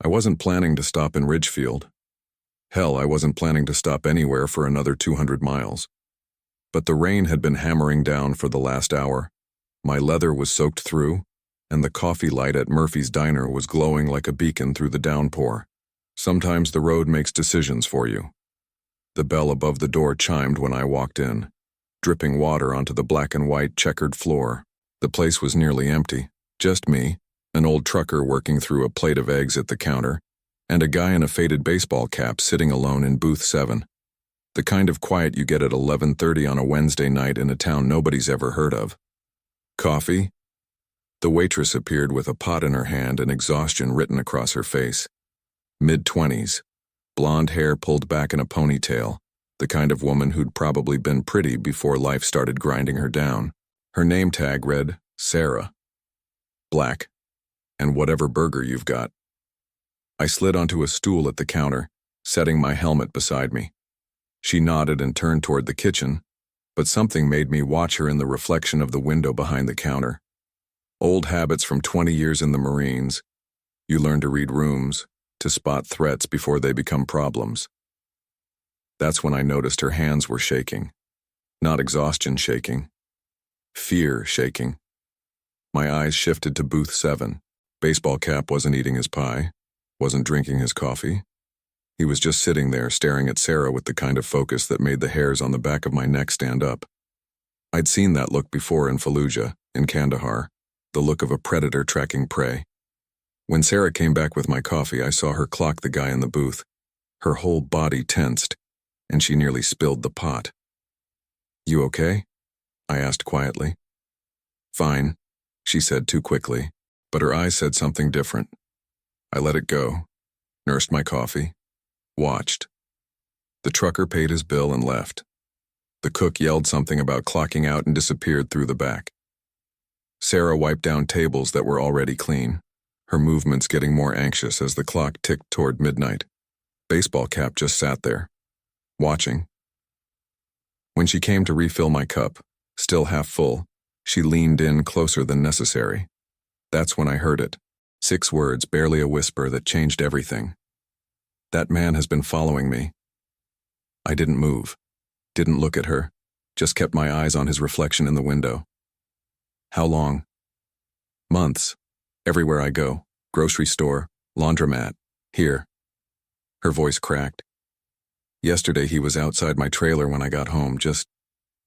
I wasn't planning to stop in Ridgefield. Hell, I wasn't planning to stop anywhere for another 200 miles. But the rain had been hammering down for the last hour. My leather was soaked through, and the coffee light at Murphy's Diner was glowing like a beacon through the downpour. Sometimes the road makes decisions for you. The bell above the door chimed when I walked in, dripping water onto the black and white checkered floor. The place was nearly empty, just me, an old trucker working through a plate of eggs at the counter, and a guy in a faded baseball cap sitting alone in booth 7. The kind of quiet you get at 11:30 on a Wednesday night in a town nobody's ever heard of. Coffee? The waitress appeared with a pot in her hand and exhaustion written across her face. Mid-20s, blonde hair pulled back in a ponytail, the kind of woman who'd probably been pretty before life started grinding her down. Her name tag read, Sarah. Black. And whatever burger you've got. I slid onto a stool at the counter, setting my helmet beside me. She nodded and turned toward the kitchen, but something made me watch her in the reflection of the window behind the counter. Old habits from 20 years in the Marines. You learn to read rooms, to spot threats before they become problems. That's when I noticed her hands were shaking. Not exhaustion shaking. Fear shaking. My eyes shifted to booth 7. Baseball cap wasn't eating his pie, wasn't drinking his coffee. He was just sitting there staring at Sarah with the kind of focus that made the hairs on the back of my neck stand up. I'd seen that look before in Fallujah, in Kandahar, the look of a predator tracking prey. When Sarah came back with my coffee, I saw her clock the guy in the booth. Her whole body tensed, and she nearly spilled the pot. "You okay?" I asked quietly. "Fine," she said too quickly, but her eyes said something different. I let it go, nursed my coffee, watched. The trucker paid his bill and left. The cook yelled something about clocking out and disappeared through the back. Sarah wiped down tables that were already clean, her movements getting more anxious as the clock ticked toward midnight. Baseball cap just sat there, watching. When she came to refill my cup, still half full, she leaned in closer than necessary. That's when I heard it. 6 words, barely a whisper, that changed everything. "That man has been following me." I didn't move, didn't look at her, just kept my eyes on his reflection in the window. "How long?" "Months. Everywhere I go. Grocery store, laundromat, here." Her voice cracked. "Yesterday he was outside my trailer when I got home, just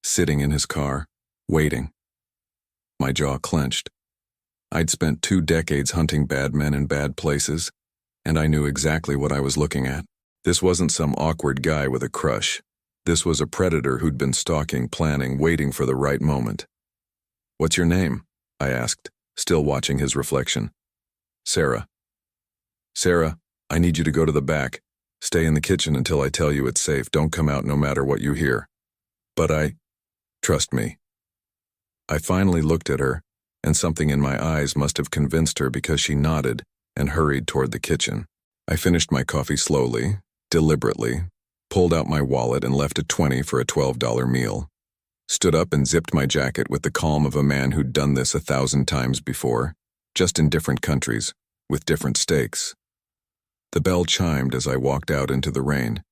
sitting in his car, waiting." My jaw clenched. I'd spent 2 decades hunting bad men in bad places, and I knew exactly what I was looking at. This wasn't some awkward guy with a crush. This was a predator who'd been stalking, planning, waiting for the right moment. "What's your name?" I asked, still watching his reflection. "Sarah." "Sarah, I need you to go to the back. Stay in the kitchen until I tell you it's safe. Don't come out no matter what you hear." "But trust me." I finally looked at her, and something in my eyes must have convinced her because she nodded and hurried toward the kitchen. I finished my coffee slowly, deliberately, pulled out my wallet and left a 20 for a $12 meal. Stood up and zipped my jacket with the calm of a man who'd done this 1,000 times before, just in different countries, with different stakes. The bell chimed as I walked out into the rain.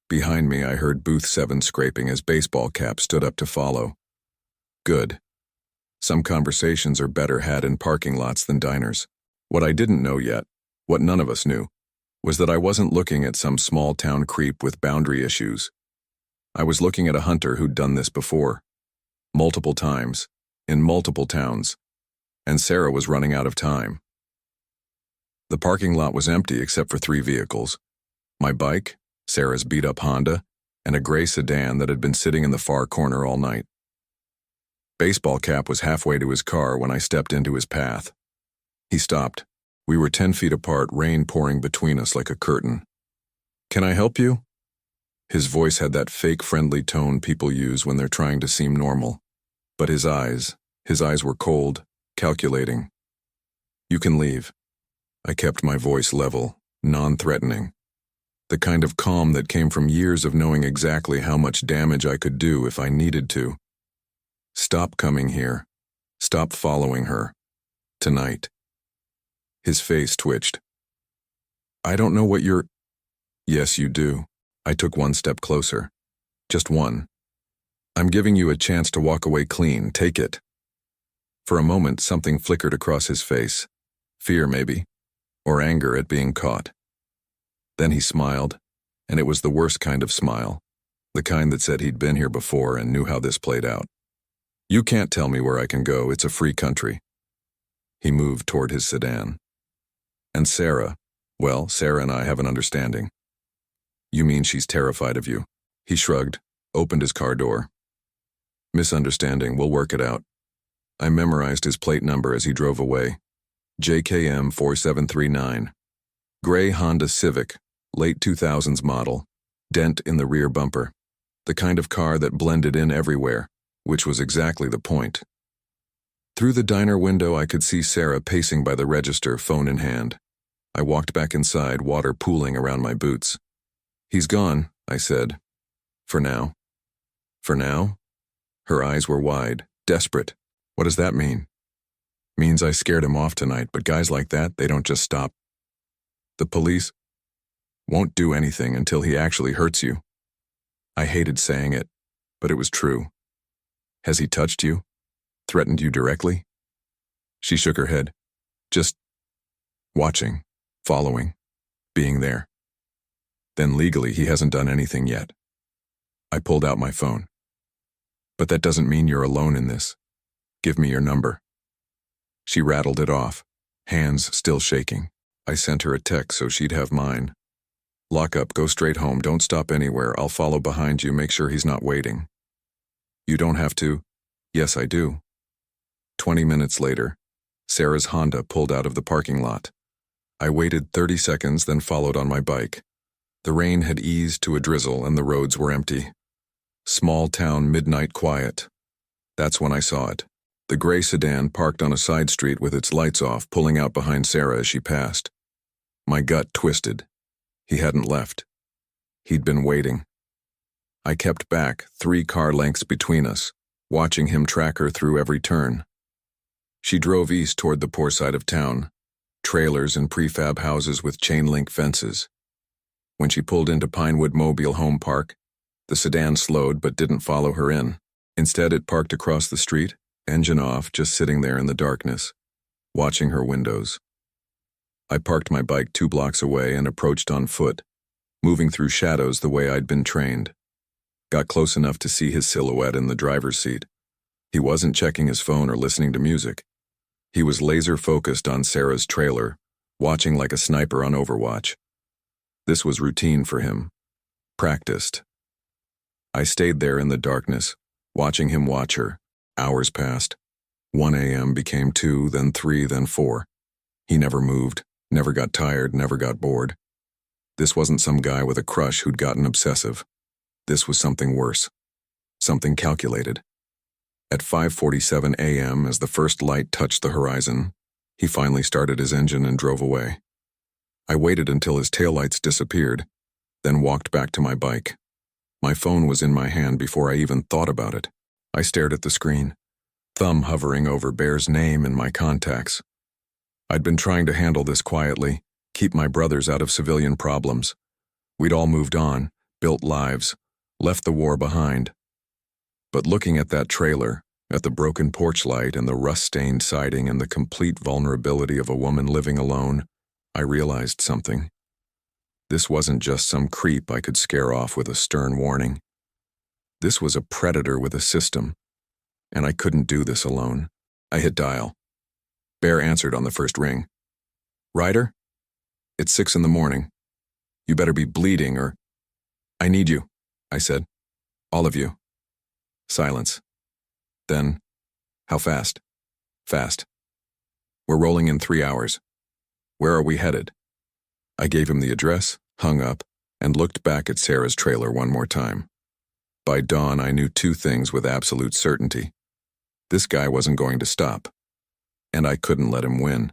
Behind me I heard booth 7 scraping as baseball cap stood up to follow. Good. Some conversations are better had in parking lots than diners. What I didn't know yet, what none of us knew, was that I wasn't looking at some small-town creep with boundary issues. I was looking at a hunter who'd done this before. Multiple times, in multiple towns. And Sarah was running out of time. The parking lot was empty except for 3 vehicles. My bike, Sarah's beat-up Honda, and a gray sedan that had been sitting in the far corner all night. Baseball cap was halfway to his car when I stepped into his path. He stopped. We were 10 feet apart, rain pouring between us like a curtain. "Can I help you?" His voice had that fake friendly tone people use when they're trying to seem normal. But his eyes were cold, calculating. "You can leave." I kept my voice level, non-threatening. The kind of calm that came from years of knowing exactly how much damage I could do if I needed to. "Stop coming here. Stop following her. Tonight." His face twitched. I don't know what you're... Yes, you do. I took one step closer. Just one. I'm giving you a chance to walk away clean. Take it. For a moment, something flickered across his face. Fear, maybe. Or anger at being caught. Then he smiled, and it was the worst kind of smile. The kind that said he'd been here before and knew how this played out. You can't tell me where I can go. It's a free country. He moved toward his sedan. And Sarah, well, Sarah and I have an understanding. You mean she's terrified of you? He shrugged, opened his car door. Misunderstanding, we'll work it out. I memorized his plate number as he drove away. JKM 4739. Gray Honda Civic, late 2000s model. Dent in the rear bumper. The kind of car that blended in everywhere, which was exactly the point. Through the diner window, I could see Sarah pacing by the register, phone in hand. I walked back inside, water pooling around my boots. He's gone, I said. For now. For now? Her eyes were wide, desperate. What does that mean? Means I scared him off tonight, but guys like that, they don't just stop. The police won't do anything until he actually hurts you. I hated saying it, but it was true. Has he touched you? Threatened you directly? She shook her head. Just watching, following, being there. Then legally, he hasn't done anything yet. I pulled out my phone. But that doesn't mean you're alone in this. Give me your number. She rattled it off, hands still shaking. I sent her a text so she'd have mine. Lock up, go straight home, don't stop anywhere. I'll follow behind you, make sure he's not waiting. You don't have to. Yes, I do. 20 minutes later, Sarah's Honda pulled out of the parking lot. I waited 30 seconds, then followed on my bike. The rain had eased to a drizzle and the roads were empty. Small town midnight quiet. That's when I saw it. The gray sedan parked on a side street with its lights off, pulling out behind Sarah as she passed. My gut twisted. He hadn't left. He'd been waiting. I kept back, 3 car lengths between us, watching him track her through every turn. She drove east toward the poor side of town, trailers and prefab houses with chain-link fences. When she pulled into Pinewood Mobile Home Park, the sedan slowed but didn't follow her in. Instead, it parked across the street, engine off, just sitting there in the darkness, watching her windows. I parked my bike 2 blocks away and approached on foot, moving through shadows the way I'd been trained. Got close enough to see his silhouette in the driver's seat. He wasn't checking his phone or listening to music. He was laser-focused on Sarah's trailer, watching like a sniper on Overwatch. This was routine for him. Practiced. I stayed there in the darkness, watching him watch her. Hours passed. 1 a.m. became 2, then 3, then 4. He never moved, never got tired, never got bored. This wasn't some guy with a crush who'd gotten obsessive. This was something worse. Something calculated. At 5:47 a.m., as the first light touched the horizon, he finally started his engine and drove away. I waited until his taillights disappeared, then walked back to my bike. My phone was in my hand before I even thought about it. I stared at the screen, thumb hovering over Bear's name in my contacts. I'd been trying to handle this quietly, keep my brothers out of civilian problems. We'd all moved on, built lives, left the war behind. But looking at that trailer, at the broken porch light and the rust-stained siding and the complete vulnerability of a woman living alone, I realized something. This wasn't just some creep I could scare off with a stern warning. This was a predator with a system, and I couldn't do this alone. I hit dial. Bear answered on the first ring. Ryder? It's 6 in the morning. You better be bleeding or... I need you, I said. All of you. Silence. Then, how fast? Fast. We're rolling in 3 hours. Where are we headed? I gave him the address, hung up, and looked back at Sarah's trailer one more time. By dawn, I knew 2 things with absolute certainty. This guy wasn't going to stop, and I couldn't let him win.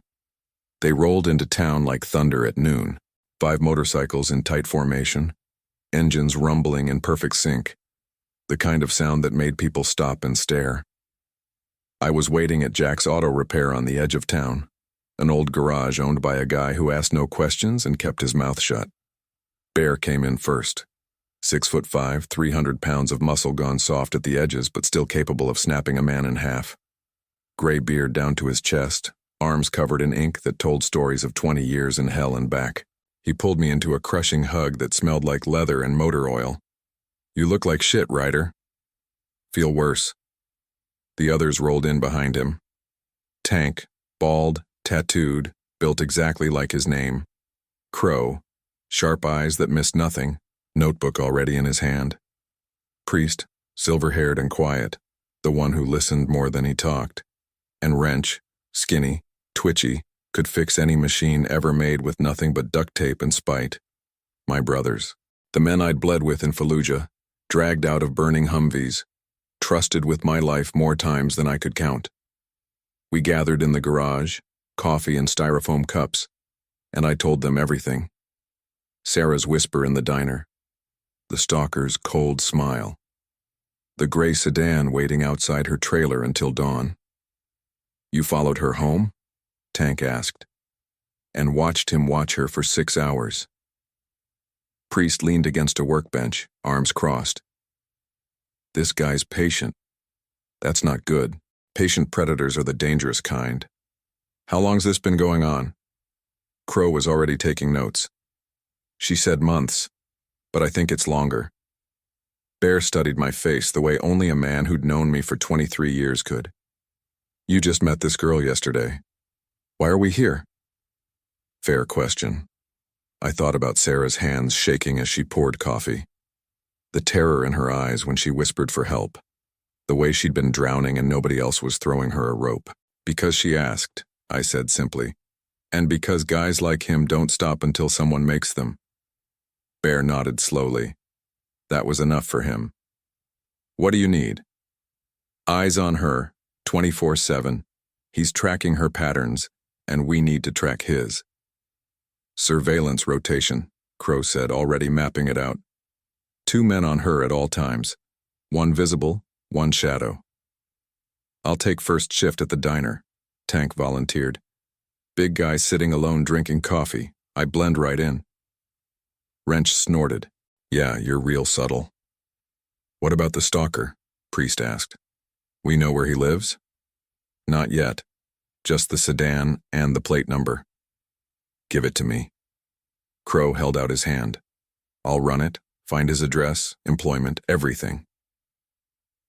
They rolled into town like thunder at noon, 5 motorcycles in tight formation, engines rumbling in perfect sync, the kind of sound that made people stop and stare. I was waiting at Jack's Auto Repair on the edge of town, an old garage owned by a guy who asked no questions and kept his mouth shut. Bear came in first. 6'5", 300 pounds of muscle gone soft at the edges but still capable of snapping a man in half. Gray beard down to his chest, arms covered in ink that told stories of 20 years in hell and back. He pulled me into a crushing hug that smelled like leather and motor oil. "You look like shit, Ryder." "Feel worse." The others rolled in behind him. Tank, bald, tattooed, built exactly like his name. Crow, sharp eyes that missed nothing, notebook already in his hand. Priest, silver-haired and quiet, the one who listened more than he talked. And Wrench, skinny, twitchy, could fix any machine ever made with nothing but duct tape and spite. My brothers. The men I'd bled with in Fallujah, dragged out of burning Humvees, trusted with my life more times than I could count. We gathered in the garage, coffee in styrofoam cups, and I told them everything. Sarah's whisper in the diner. The stalker's cold smile. The gray sedan waiting outside her trailer until dawn. "You followed her home?" Tank asked, and watched him watch her for 6 hours. Priest leaned against a workbench, arms crossed. "This guy's patient. That's not good. Patient predators are the dangerous kind. How long's this been going on?" Crow was already taking notes. "She said months, but I think it's longer." Bear studied my face the way only a man who'd known me for 23 years could. "You just met this girl yesterday. Why are we here?" Fair question. I thought about Sarah's hands shaking as she poured coffee. The terror in her eyes when she whispered for help. The way she'd been drowning and nobody else was throwing her a rope. "Because she asked," I said simply. "And because guys like him don't stop until someone makes them." Bear nodded slowly. That was enough for him. "What do you need?" "Eyes on her, 24/7. He's tracking her patterns, and we need to track his." "Surveillance rotation," Crow said, already mapping it out. 2 men on her at all times. 1 visible, 1 shadow. "I'll take first shift at the diner," Tank volunteered. "Big guy sitting alone drinking coffee. I blend right in." Wrench snorted. "Yeah, you're real subtle." "What about the stalker?" Priest asked. "We know where he lives?" "Not yet. Just the sedan and the plate number." "Give it to me." Crow held out his hand. "I'll run it, find his address, employment, everything."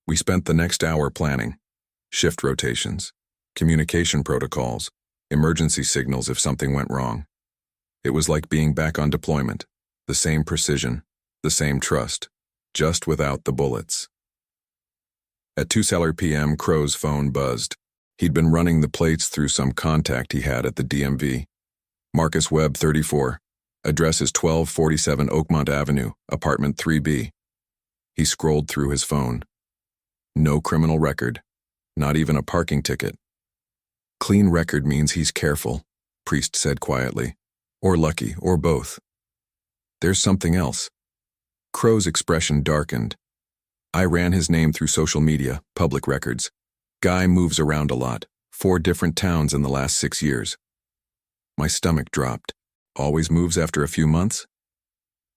We spent the next hour planning. Shift rotations, communication protocols, emergency signals if something went wrong. It was like being back on deployment. The same precision, the same trust, just without the bullets. At 2 p.m., Crow's phone buzzed. He'd been running the plates through some contact he had at the DMV. Marcus Webb, 34. Address is 1247 Oakmont Avenue, apartment 3B. He scrolled through his phone. No criminal record, not even a parking ticket. "Clean record means he's careful," Priest said quietly. "Or lucky, or both." "There's something else." Crow's expression darkened. "I ran his name through social media, public records. Guy moves around a lot, 4 different towns in the last 6 years." My stomach dropped. "Always moves after a few months?"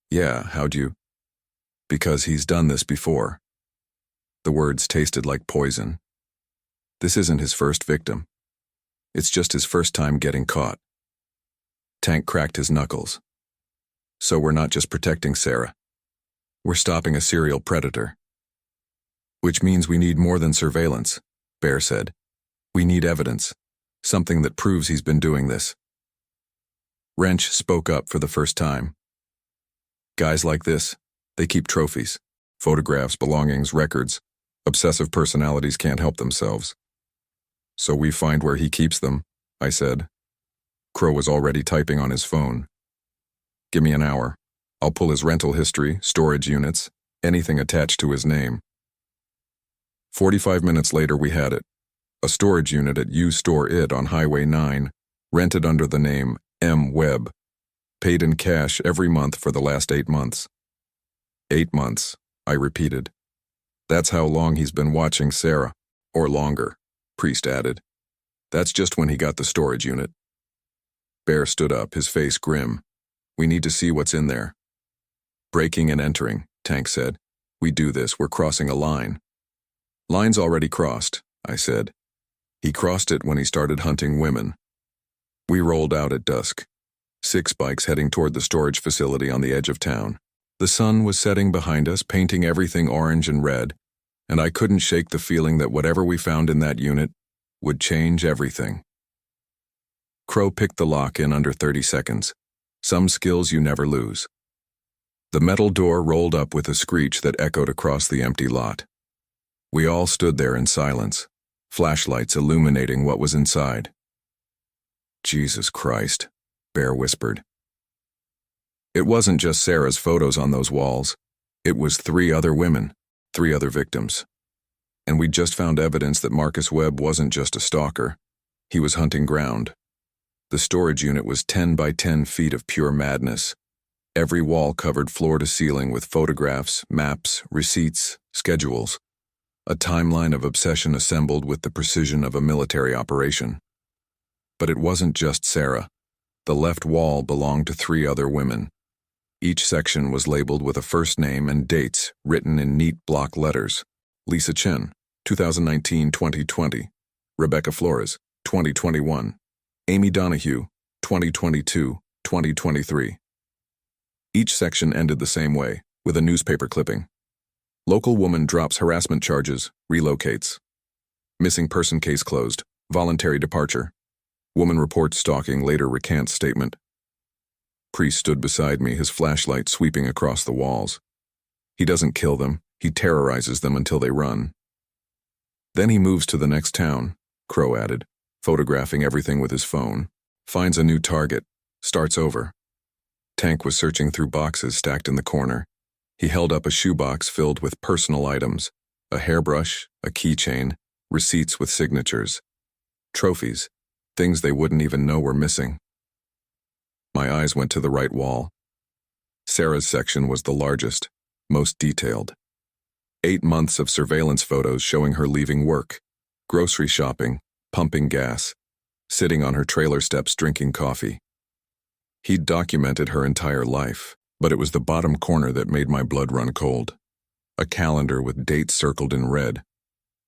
"Yeah, how'd you?" "Because he's done this before." The words tasted like poison. This isn't his first victim. It's just his first time getting caught. Tank cracked his knuckles. "So we're not just protecting Sarah. We're stopping a serial predator." "Which means we need more than surveillance," Bear said. "We need evidence, something that proves he's been doing this." Wrench spoke up for the first time. "Guys like this, they keep trophies, photographs, belongings, records. Obsessive personalities can't help themselves." "So we find where he keeps them," I said. Crow was already typing on his phone. "Give me an hour. I'll pull his rental history, storage units, anything attached to his name." 45 minutes later we had it. A storage unit at U Store It on Highway 9, rented under the name M. Webb. Paid in cash every month for the last 8 months. 8 months, I repeated. "That's how long he's been watching Sarah. Or longer," Priest added. "That's just when he got the storage unit. Bear stood up, his face grim. We need to see what's in there. Breaking and entering, Tank said. We do this, we're crossing a line. Line's already crossed, I said. He crossed it when he started hunting women. We rolled out at dusk. 6 bikes heading toward the storage facility on the edge of town. The sun was setting behind us, painting everything orange and red, and I couldn't shake the feeling that whatever we found in that unit would change everything. Crow picked the lock in under 30 seconds. Some skills you never lose. The metal door rolled up with a screech that echoed across the empty lot. We all stood there in silence, flashlights illuminating what was inside. Jesus Christ, Bear whispered. It wasn't just Sarah's photos on those walls. It was 3 other women, 3 other victims. And we just found evidence that Marcus Webb wasn't just a stalker. He was hunting ground. The storage unit was 10 by 10 feet of pure madness. Every wall covered floor to ceiling with photographs, maps, receipts, schedules. A timeline of obsession assembled with the precision of a military operation. But it wasn't just Sarah. The left wall belonged to 3 other women. Each section was labeled with a first name and dates written in neat block letters. Lisa Chen, 2019-2020. Rebecca Flores, 2021. Amy Donahue, 2022-2023. Each section ended the same way, with a newspaper clipping. Local woman drops harassment charges, relocates. Missing person case closed, voluntary departure. Woman reports stalking, later recants statement. Priest stood beside me, his flashlight sweeping across the walls. He doesn't kill them, he terrorizes them until they run. Then he moves to the next town, Crow added, photographing everything with his phone. Finds a new target, starts over. Tank was searching through boxes stacked in the corner. He held up a shoebox filled with personal items, a hairbrush, a keychain, receipts with signatures. Trophies, things they wouldn't even know were missing. My eyes went to the right wall. Sarah's section was the largest, most detailed. 8 months of surveillance photos showing her leaving work, grocery shopping, pumping gas, sitting on her trailer steps drinking coffee. He'd documented her entire life, but it was the bottom corner that made my blood run cold. A calendar with dates circled in red.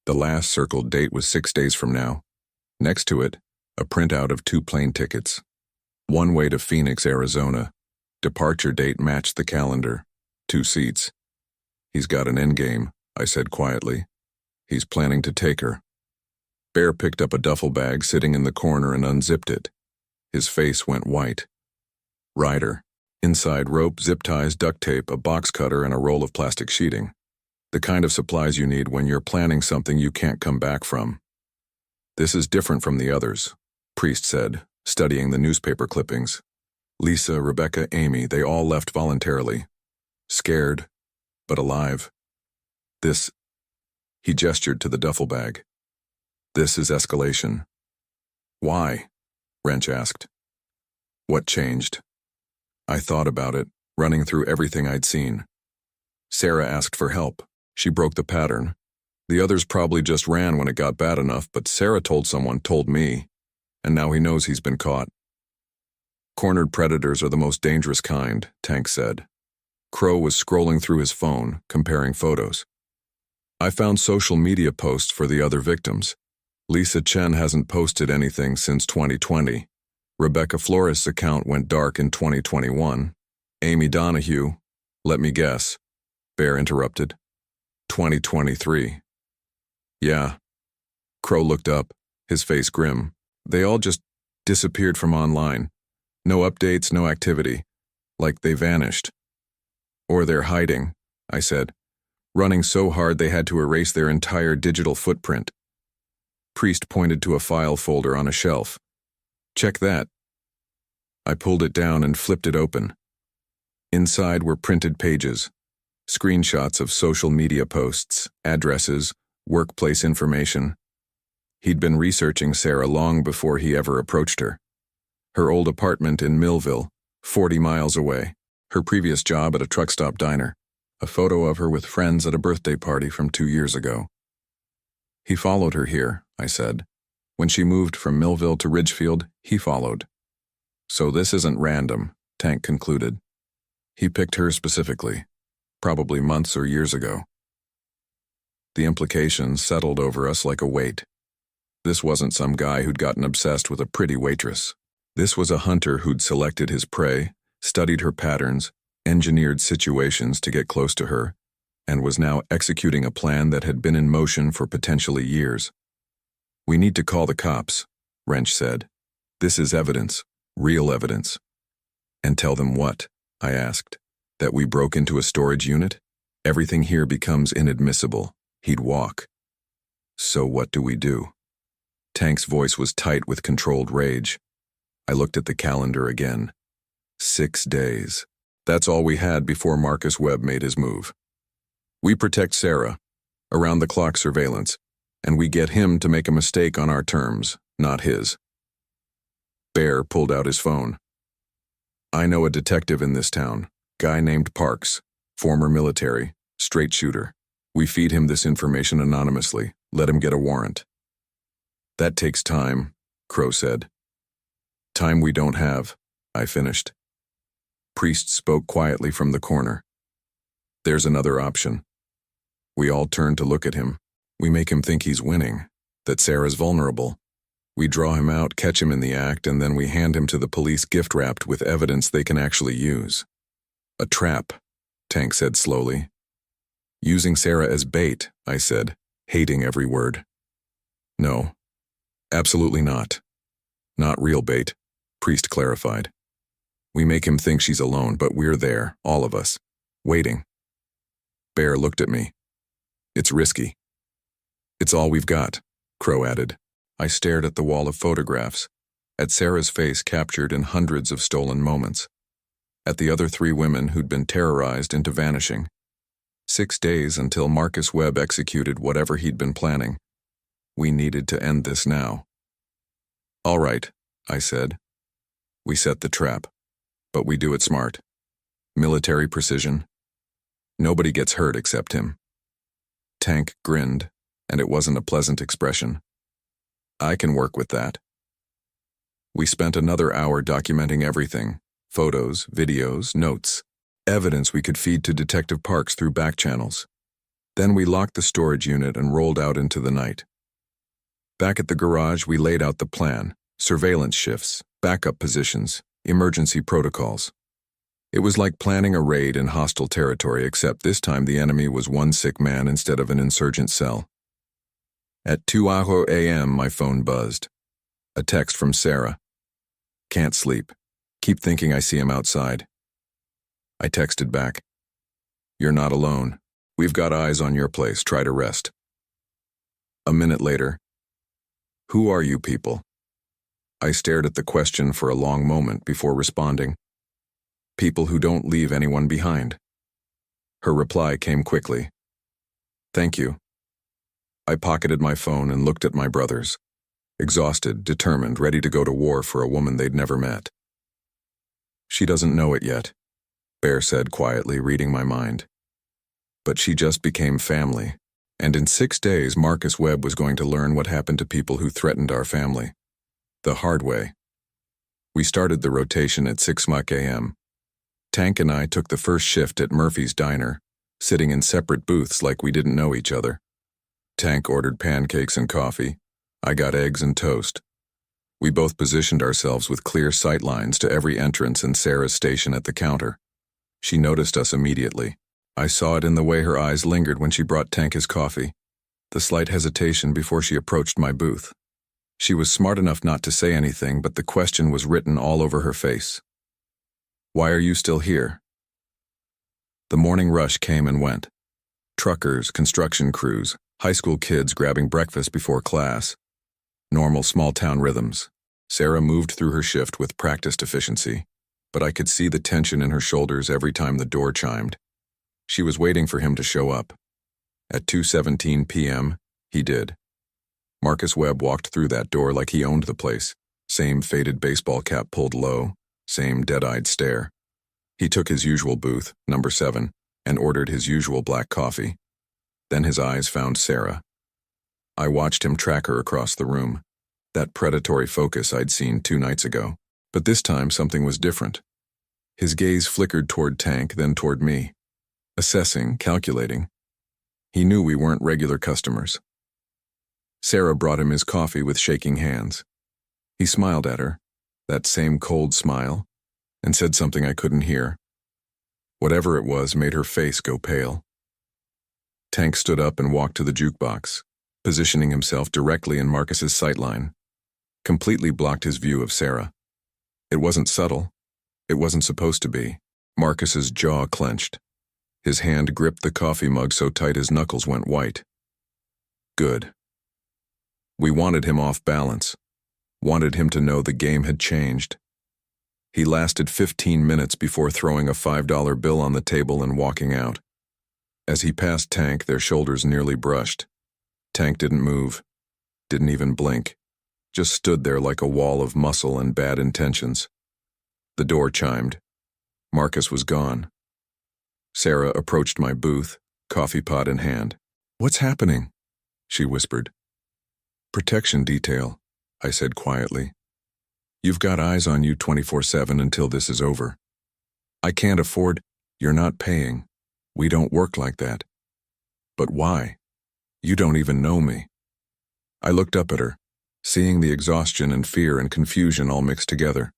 The last circled date was 6 days from now. Next to it, a printout of 2 plane tickets. One way to Phoenix, Arizona. Departure date matched the calendar. 2 seats. He's got an endgame, I said quietly. He's planning to take her. Bear picked up a duffel bag sitting in the corner and unzipped it. His face went white. Rider. Inside rope, zip ties, duct tape, a box cutter, and a roll of plastic sheeting. The kind of supplies you need when you're planning something you can't come back from. This is different from the others, Priest said, studying the newspaper clippings. Lisa, Rebecca, Amy, they all left voluntarily. Scared, but alive. This, he gestured to the duffel bag. This is escalation. Why? Wrench asked. What changed? I thought about it, running through everything I'd seen. Sarah asked for help. She broke the pattern. The others probably just ran when it got bad enough, but Sarah told me, and now he knows he's been caught. Cornered predators are the most dangerous kind, Tank said. Crow was scrolling through his phone, comparing photos. I found social media posts for the other victims. Lisa Chen hasn't posted anything since 2020. Rebecca Flores' account went dark in 2021. Amy Donahue, let me guess. Bear interrupted. 2023. Yeah. Crow looked up, his face grim. They all just disappeared from online. No updates, no activity. Like they vanished. Or they're hiding, I said, running so hard they had to erase their entire digital footprint. Priest pointed to a file folder on a shelf. Check that. I pulled it down and flipped it open. Inside were printed pages, screenshots of social media posts, addresses, workplace information. He'd been researching Sarah long before he ever approached her. Her old apartment in Millville, 40 miles away. Her previous job at a truck stop diner. A photo of her with friends at a birthday party from 2 years ago. He followed her here, I said. When she moved from Millville to Ridgefield, he followed. So this isn't random, Tank concluded. He picked her specifically, probably months or years ago. The implications settled over us like a weight. This wasn't some guy who'd gotten obsessed with a pretty waitress. This was a hunter who'd selected his prey, studied her patterns, engineered situations to get close to her, and was now executing a plan that had been in motion for potentially years. "We need to call the cops," Wrench said. "This is evidence, real evidence." "And tell them what?" I asked. "That we broke into a storage unit? Everything here becomes inadmissible." He'd walk. "So what do we do?" Tank's voice was tight with controlled rage. I looked at the calendar again. 6 days. That's all we had before Marcus Webb made his move. We protect Sarah, around-the-clock surveillance, and we get him to make a mistake on our terms, not his. Bear pulled out his phone. "I know a detective in this town, guy named Parks, former military, straight shooter. We feed him this information anonymously, let him get a warrant." "That takes time," Crow said. "Time we don't have," I finished. Priest spoke quietly from the corner. "There's another option." We all turned to look at him. We make him think he's winning, that Sarah's vulnerable. We draw him out, catch him in the act, and then we hand him to the police gift-wrapped with evidence they can actually use. "A trap," Tank said slowly. "Using Sarah as bait," I said, hating every word. "No, absolutely not. Not real bait," Priest clarified. "We make him think she's alone, but we're there, all of us, waiting." Bear looked at me. "It's risky." "It's all we've got," Crow added. I stared at the wall of photographs, at Sarah's face captured in hundreds of stolen moments, at the other 3 women who'd been terrorized into vanishing. 6 days until Marcus Webb executed whatever he'd been planning. We needed to end this now. "All right," I said. "We set the trap, but we do it smart. Military precision. Nobody gets hurt except him." Tank grinned, and it wasn't a pleasant expression. "I can work with that." We spent another hour documenting everything: photos, videos, notes, evidence we could feed to Detective Parks through back channels. Then we locked the storage unit and rolled out into the night. Back at the garage, we laid out the plan: surveillance shifts, backup positions, emergency protocols. It was like planning a raid in hostile territory, except this time the enemy was one sick man instead of an insurgent cell. At 2 a.m., my phone buzzed. A text from Sarah. "Can't sleep. Keep thinking I see him outside." I texted back. "You're not alone. We've got eyes on your place. Try to rest." A minute later. "Who are you people?" I stared at the question for a long moment before responding. "People who don't leave anyone behind." Her reply came quickly. "Thank you." I pocketed my phone and looked at my brothers, exhausted, determined, ready to go to war for a woman they'd never met. "She doesn't know it yet," Bear said quietly, reading my mind. "But she just became family, and in 6 days Marcus Webb was going to learn what happened to people who threatened our family. The hard way." We started the rotation at 6 a.m. Tank and I took the first shift at Murphy's Diner, sitting in separate booths like we didn't know each other. Tank ordered pancakes and coffee. I got eggs and toast. We both positioned ourselves with clear sight lines to every entrance and Sarah's station at the counter. She noticed us immediately. I saw it in the way her eyes lingered when she brought Tank his coffee, the slight hesitation before she approached my booth. She was smart enough not to say anything, but the question was written all over her face. "Why are you still here?" The morning rush came and went. Truckers, construction crews, high school kids grabbing breakfast before class. Normal small-town rhythms. Sarah moved through her shift with practiced efficiency, but I could see the tension in her shoulders every time the door chimed. She was waiting for him to show up. At 2:17 p.m., he did. Marcus Webb walked through that door like he owned the place, same faded baseball cap pulled low, same dead-eyed stare. He took his usual booth, number 7, and ordered his usual black coffee. Then his eyes found Sarah. I watched him track her across the room, that predatory focus I'd seen 2 nights ago. But this time something was different. His gaze flickered toward Tank, then toward me. Assessing, calculating. He knew we weren't regular customers. Sarah brought him his coffee with shaking hands. He smiled at her, that same cold smile, and said something I couldn't hear. Whatever it was made her face go pale. Tank stood up and walked to the jukebox, positioning himself directly in Marcus's sightline. Completely blocked his view of Sarah. It wasn't subtle. It wasn't supposed to be. Marcus's jaw clenched. His hand gripped the coffee mug so tight his knuckles went white. Good. We wanted him off balance. Wanted him to know the game had changed. He lasted 15 minutes before throwing a $5 bill on the table and walking out. As he passed Tank, their shoulders nearly brushed. Tank didn't move, didn't even blink, just stood there like a wall of muscle and bad intentions. The door chimed. Marcus was gone. Sarah approached my booth, coffee pot in hand. "What's happening?" she whispered. "Protection detail," I said quietly. "You've got eyes on you 24/7 until this is over. I can't afford, you're not paying. We don't work like that." "But why? You don't even know me." I looked up at her, seeing the exhaustion and fear and confusion all mixed together.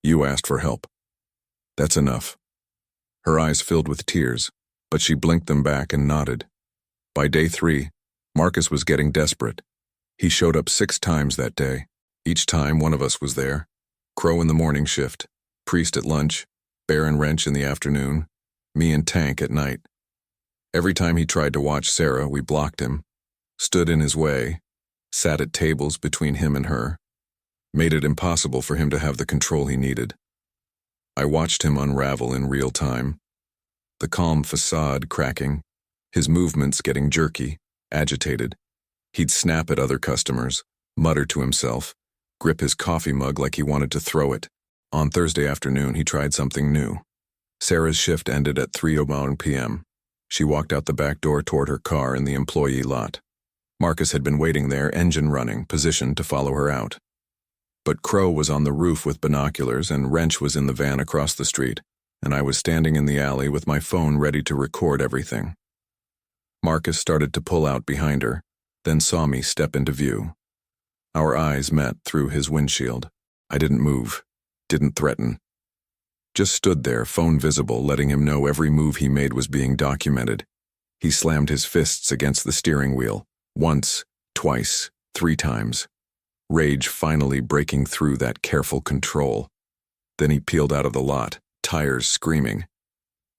"You asked for help. That's enough." Her eyes filled with tears, but she blinked them back and nodded. By day 3, Marcus was getting desperate. He showed up 6 times that day. Each time one of us was there. Crow in the morning shift, Priest at lunch, Bear and Wrench in the afternoon, me and Tank at night. Every time he tried to watch Sarah, we blocked him, stood in his way, sat at tables between him and her, made it impossible for him to have the control he needed. I watched him unravel in real time, the calm facade cracking, his movements getting jerky, agitated. He'd snap at other customers, mutter to himself, grip his coffee mug like he wanted to throw it. On Thursday afternoon, he tried something new. Sarah's shift ended at 3:01 p.m. She walked out the back door toward her car in the employee lot. Marcus had been waiting there, engine running, positioned to follow her out. But Crow was on the roof with binoculars and Wrench was in the van across the street, and I was standing in the alley with my phone ready to record everything. Marcus started to pull out behind her, then saw me step into view. Our eyes met through his windshield. I didn't move, didn't threaten. Just stood there, phone visible, letting him know every move he made was being documented. He slammed his fists against the steering wheel, once, twice, 3 times. Rage finally breaking through that careful control. Then he peeled out of the lot, tires screaming.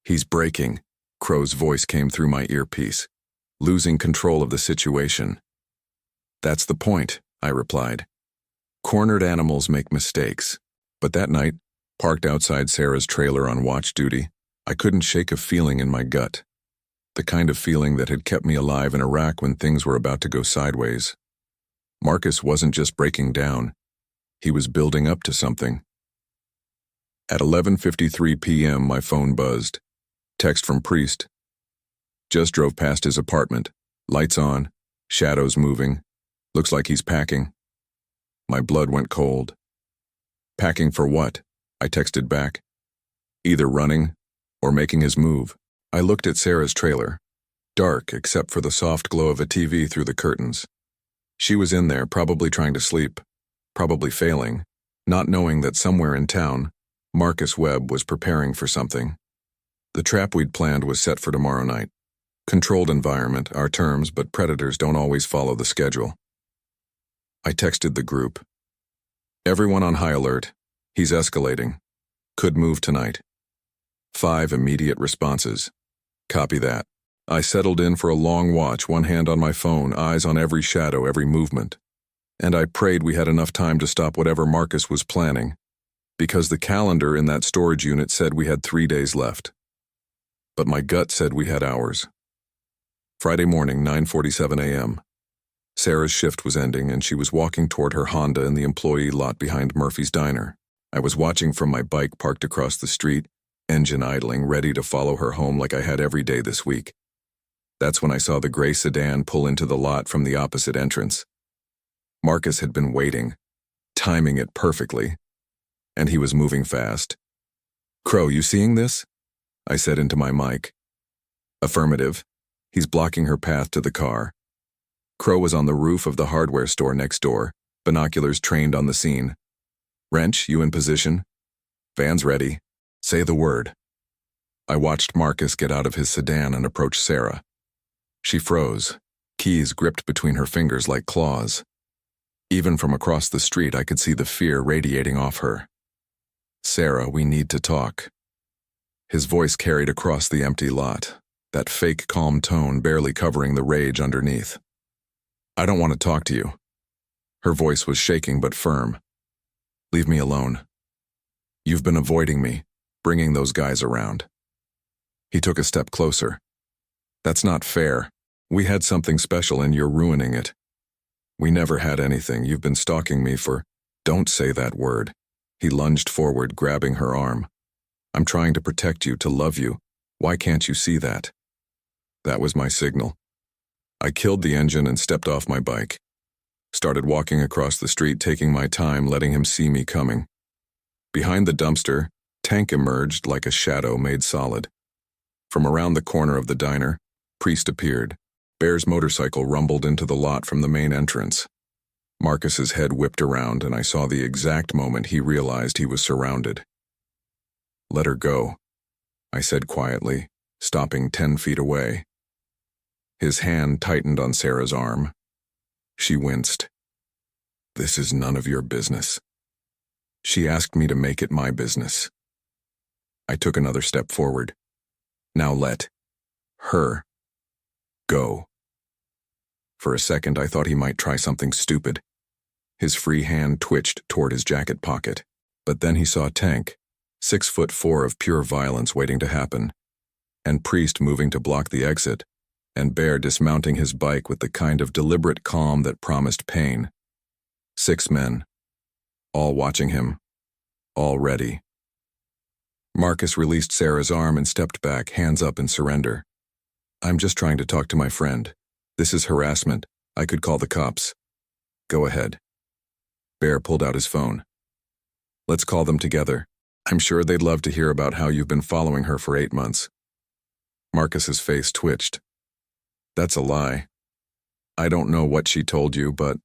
"He's braking," Crow's voice came through my earpiece. "Losing control of the situation." "That's the point," I replied. "Cornered animals make mistakes." But that night, parked outside Sarah's trailer on watch duty, I couldn't shake a feeling in my gut. The kind of feeling that had kept me alive in Iraq when things were about to go sideways. Marcus wasn't just breaking down. He was building up to something. At 11:53 p.m., my phone buzzed. Text from Priest. "Just drove past his apartment. Lights on, shadows moving. Looks like he's packing." My blood went cold. "Packing for what?" I texted back. "Either running or making his move." I looked at Sarah's trailer, dark except for the soft glow of a TV through the curtains. She was in there, probably trying to sleep, probably failing, not knowing that somewhere in town, Marcus Webb was preparing for something. The trap we'd planned was set for tomorrow night. Controlled environment, our terms, but predators don't always follow the schedule. I texted the group. "Everyone on high alert. He's escalating. Could move tonight." 5 immediate responses. "Copy that." I settled in for a long watch, one hand on my phone, eyes on every shadow, every movement. And I prayed we had enough time to stop whatever Marcus was planning, because the calendar in that storage unit said we had 3 days left. But my gut said we had hours. Friday morning, 9:47 a.m. Sarah's shift was ending and she was walking toward her Honda in the employee lot behind Murphy's Diner. I was watching from my bike parked across the street, engine idling, ready to follow her home like I had every day this week. That's when I saw the gray sedan pull into the lot from the opposite entrance. Marcus had been waiting, timing it perfectly. and he was moving fast. "Crow, you seeing this?" I said into my mic. "Affirmative." He's blocking her path to the car. Crow was on the roof of the hardware store next door, binoculars trained on the scene. "Wrench, you in position?" "Van's ready. Say the word." I watched Marcus get out of his sedan and approach Sarah. She froze, keys gripped between her fingers like claws. Even from across the street, I could see the fear radiating off her. "Sarah, we need to talk." His voice carried across the empty lot, that fake calm tone barely covering the rage underneath. "I don't want to talk to you." Her voice was shaking but firm. "Leave me alone. You've been avoiding me, bringing those guys around." He took a step closer. "That's not fair. We had something special and you're ruining it." "We never had anything. You've been stalking me for—" "Don't say that word." He lunged forward, grabbing her arm. "I'm trying to protect you, to love you. Why can't you see that?" That was my signal. I killed the engine and stepped off my bike. Started walking across the street, taking my time, letting him see me coming. Behind the dumpster, Tank emerged like a shadow made solid. From around the corner of the diner, Priest appeared. Bear's motorcycle rumbled into the lot from the main entrance. Marcus's head whipped around, and I saw the exact moment he realized he was surrounded. "Let her go," I said quietly, stopping 10 feet away. His hand tightened on Sarah's arm. She winced. "This is none of your business." She asked me to make it my business. I took another step forward. "Now let her go." For a second, I thought he might try something stupid. His free hand twitched toward his jacket pocket. But then he saw Tank, 6'4" of pure violence waiting to happen, and Priest moving to block the exit, and Bear dismounting his bike with the kind of deliberate calm that promised pain. 6 men, all watching him, all ready. Marcus released Sarah's arm and stepped back, hands up in surrender. "I'm just trying to talk to my friend. This is harassment. I could call the cops." "Go ahead." Bear pulled out his phone. "Let's call them together. I'm sure they'd love to hear about how you've been following her for 8 months. Marcus's face twitched. "That's a lie. I don't know what she told you, but—"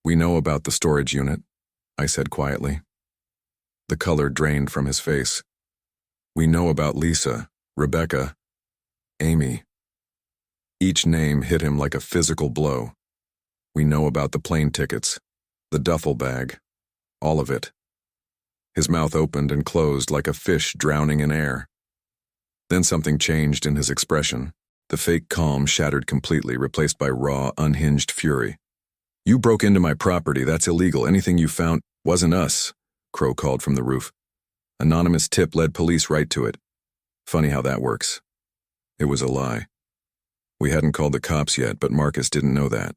"We know about the storage unit," I said quietly. The color drained from his face. "We know about Lisa, Rebecca, Amy." Each name hit him like a physical blow. "We know about the plane tickets, the duffel bag, all of it." His mouth opened and closed like a fish drowning in air. Then something changed in his expression. The fake calm shattered completely, replaced by raw, unhinged fury. "You broke into my property. That's illegal. Anything you found—" "Wasn't us," Crow called from the roof. "Anonymous tip led police right to it. Funny how that works." It was a lie. We hadn't called the cops yet, but Marcus didn't know that.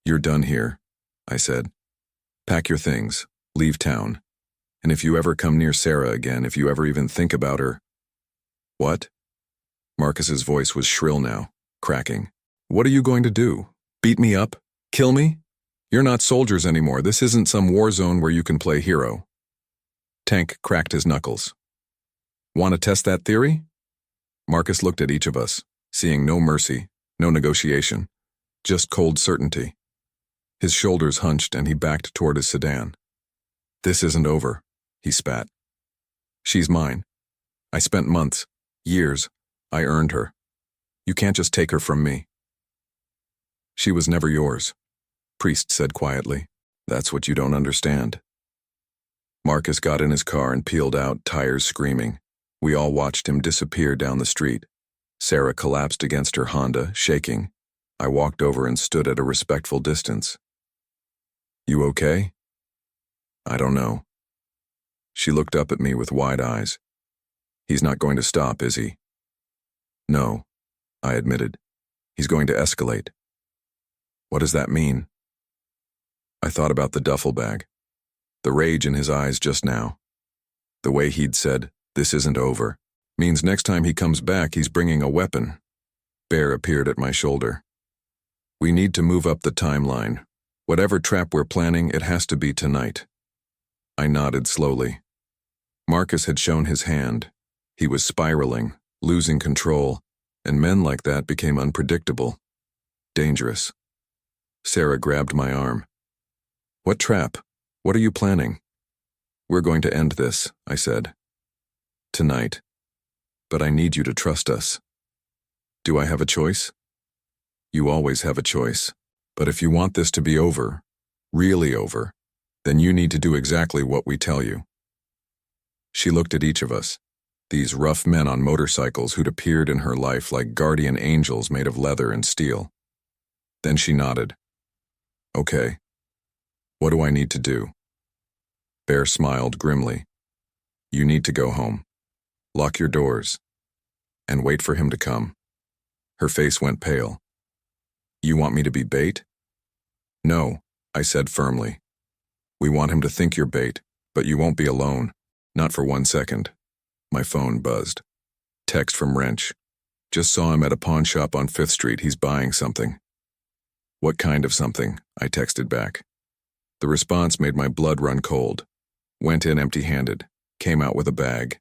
"You're done here," I said. "Pack your things. Leave town. And if you ever come near Sarah again, if you ever even think about her—" "What?" Marcus's voice was shrill now, cracking. "What are you going to do? Beat me up? Kill me? You're not soldiers anymore. This isn't some war zone where you can play hero." Tank cracked his knuckles. "Want to test that theory?" Marcus looked at each of us, seeing no mercy, no negotiation, just cold certainty. His shoulders hunched and he backed toward his sedan. "This isn't over," he spat. "She's mine. I spent months, years. I earned her. You can't just take her from me." "She was never yours," Priest said quietly. "That's what you don't understand." Marcus got in his car and peeled out, tires screaming. We all watched him disappear down the street. Sarah collapsed against her Honda, shaking. I walked over and stood at a respectful distance. "You okay?" "I don't know." She looked up at me with wide eyes. "He's not going to stop, is he?" "No," I admitted. "He's going to escalate." "What does that mean?" I thought about the duffel bag, the rage in his eyes just now. The way he'd said, "This isn't over," means next time he comes back, he's bringing a weapon. Bear appeared at my shoulder. "We need to move up the timeline. Whatever trap we're planning, it has to be tonight." I nodded slowly. Marcus had shown his hand. He was spiraling, losing control, and men like that became unpredictable. Dangerous. Sarah grabbed my arm. What trap? What are you planning? We're going to end this, I said. Tonight. But I need you to trust us. Do I have a choice? You always have a choice. But if you want this to be over, really over, then you need to do exactly what we tell you. She looked at each of us, these rough men on motorcycles who'd appeared in her life like guardian angels made of leather and steel. Then she nodded. Okay. What do I need to do? Bear smiled grimly. You need to go home. Lock your doors. And wait for him to come. Her face went pale. You want me to be bait? No, I said firmly. We want him to think you're bait, but you won't be alone. Not for 1 second. My phone buzzed. Text from Wrench. Just saw him at a pawn shop on 5th Street. He's buying something. What kind of something? I texted back. The response made my blood run cold. Went in empty-handed. Came out with a bag.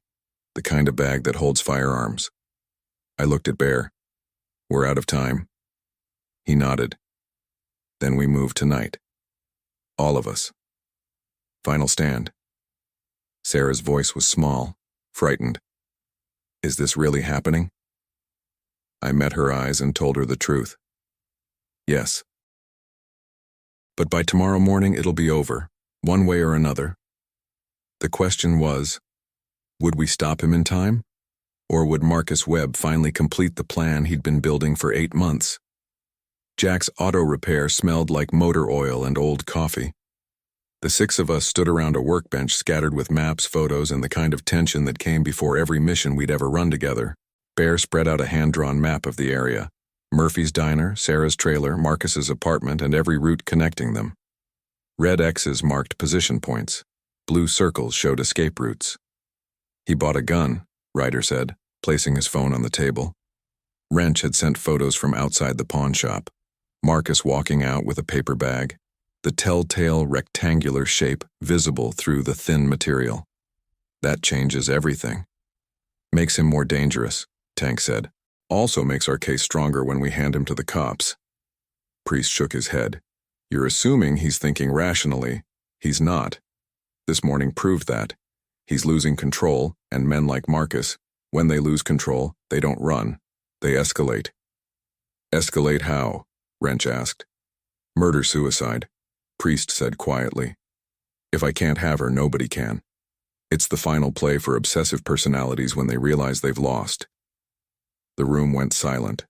The kind of bag that holds firearms. I looked at Bear. We're out of time. He nodded. Then we moved tonight. All of us. Final stand. Sarah's voice was small, frightened. Is this really happening? I met her eyes and told her the truth. Yes. But by tomorrow morning it'll be over, one way or another. The question was, would we stop him in time? Or would Marcus Webb finally complete the plan he'd been building for 8 months? Jack's auto repair smelled like motor oil and old coffee. The 6 of us stood around a workbench scattered with maps, photos, and the kind of tension that came before every mission we'd ever run together. Bear spread out a hand-drawn map of the area. Murphy's diner, Sarah's trailer, Marcus's apartment, and every route connecting them. Red X's marked position points. Blue circles showed escape routes. He bought a gun, Ryder said, placing his phone on the table. Wrench had sent photos from outside the pawn shop. Marcus walking out with a paper bag, the telltale rectangular shape visible through the thin material. That changes everything. Makes him more dangerous, Tank said. Also makes our case stronger when we hand him to the cops. Priest shook his head. You're assuming he's thinking rationally. He's not. This morning proved that. He's losing control, and men like Marcus, when they lose control, they don't run. They escalate. Escalate how? Wrench asked. Murder-suicide, Priest said quietly. If I can't have her, nobody can. It's the final play for obsessive personalities when they realize they've lost. The room went silent.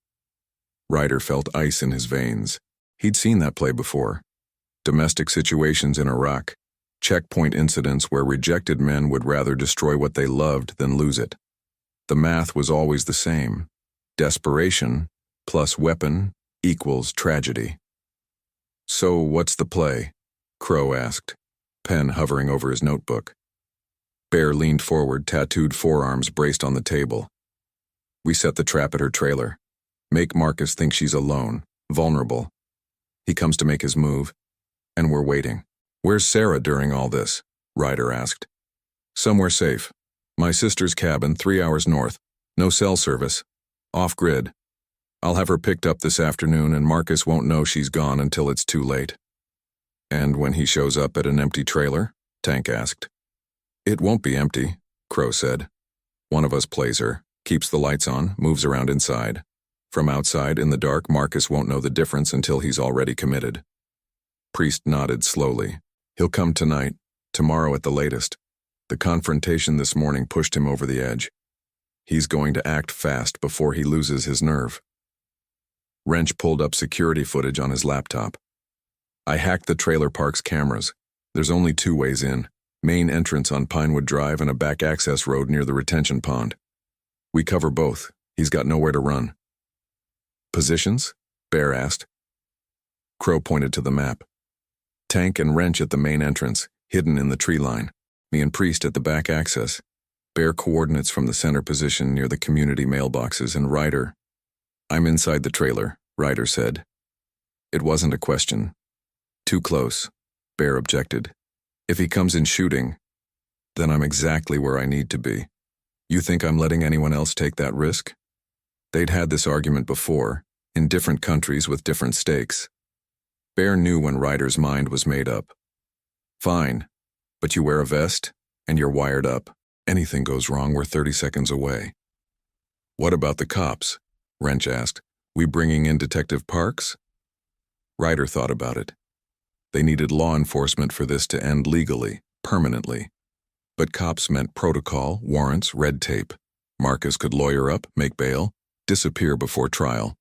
Ryder felt ice in his veins. He'd seen that play before. Domestic situations in Iraq. Checkpoint incidents where rejected men would rather destroy what they loved than lose it. The math was always the same. Desperation plus weapon equals tragedy. So what's the play? Crow asked, pen hovering over his notebook. Bear leaned forward, tattooed forearms braced on the table. We set the trap at her trailer. Make Marcus think she's alone, vulnerable. He comes to make his move, and we're waiting. Where's Sarah during all this? Ryder asked. Somewhere safe. My sister's cabin, 3 hours north. No cell service. Off-grid. I'll have her picked up this afternoon, and Marcus won't know she's gone until it's too late. And when he shows up at an empty trailer? Tank asked. It won't be empty, Crow said. One of us plays her, keeps the lights on, moves around inside. From outside, in the dark, Marcus won't know the difference until he's already committed. Priest nodded slowly. He'll come tonight, tomorrow at the latest. The confrontation this morning pushed him over the edge. He's going to act fast before he loses his nerve. Wrench pulled up security footage on his laptop. I hacked the trailer park's cameras. There's only 2 ways in. Main entrance on Pinewood Drive and a back access road near the retention pond. We cover both. He's got nowhere to run. Positions? Bear asked. Crow pointed to the map. Tank and Wrench at the main entrance, hidden in the tree line. Me and Priest at the back access. Bear coordinates from the center position near the community mailboxes, and Ryder. I'm inside the trailer, Ryder said. It wasn't a question. Too close, Bear objected. If he comes in shooting, then I'm exactly where I need to be. You think I'm letting anyone else take that risk? They'd had this argument before, in different countries with different stakes. Bear knew when Ryder's mind was made up. Fine, but you wear a vest, and you're wired up. Anything goes wrong, we're 30 seconds away. What about the cops? Wrench asked. We bringing in Detective Parks? Ryder thought about it. They needed law enforcement for this to end legally, permanently. But cops meant protocol, warrants, red tape. Marcus could lawyer up, make bail, disappear before trial.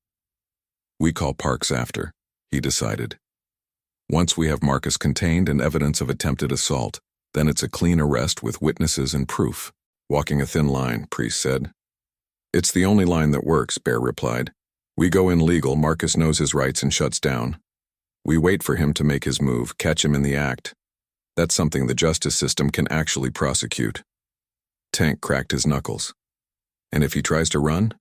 We call Parks after, he decided. Once we have Marcus contained and evidence of attempted assault, then it's a clean arrest with witnesses and proof. Walking a thin line, Priest said. It's the only line that works, Bear replied. We go in legal, Marcus knows his rights and shuts down. We wait for him to make his move, catch him in the act. That's something the justice system can actually prosecute. Tank cracked his knuckles. And if he tries to run?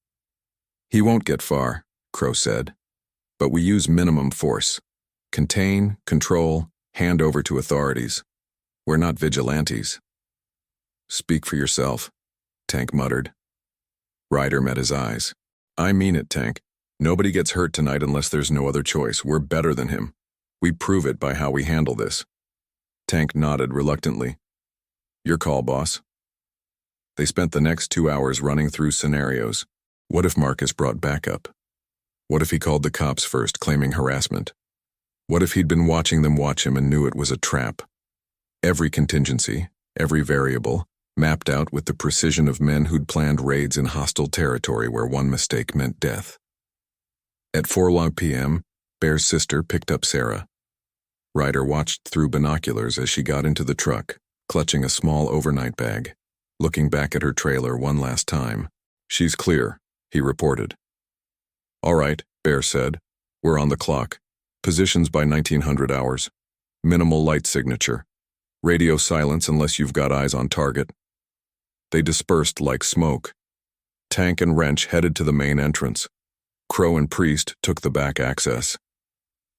He won't get far, Crow said. But we use minimum force. Contain, control, hand over to authorities. We're not vigilantes. Speak for yourself, Tank muttered. Ryder met his eyes. I mean it, Tank. Nobody gets hurt tonight unless there's no other choice. We're better than him. We prove it by how we handle this. Tank nodded reluctantly. Your call, boss. They spent the next 2 hours running through scenarios. What if Marcus brought backup? What if he called the cops first, claiming harassment? What if he'd been watching them watch him and knew it was a trap? Every contingency, every variable, mapped out with the precision of men who'd planned raids in hostile territory where one mistake meant death. At 4 p.m., Bear's sister picked up Sarah. Ryder watched through binoculars as she got into the truck, clutching a small overnight bag, looking back at her trailer one last time. She's clear, he reported. All right, Bear said. We're on the clock. Positions by 1900 hours. Minimal light signature. Radio silence unless you've got eyes on target. They dispersed like smoke. Tank and Wrench headed to the main entrance. Crow and Priest took the back access.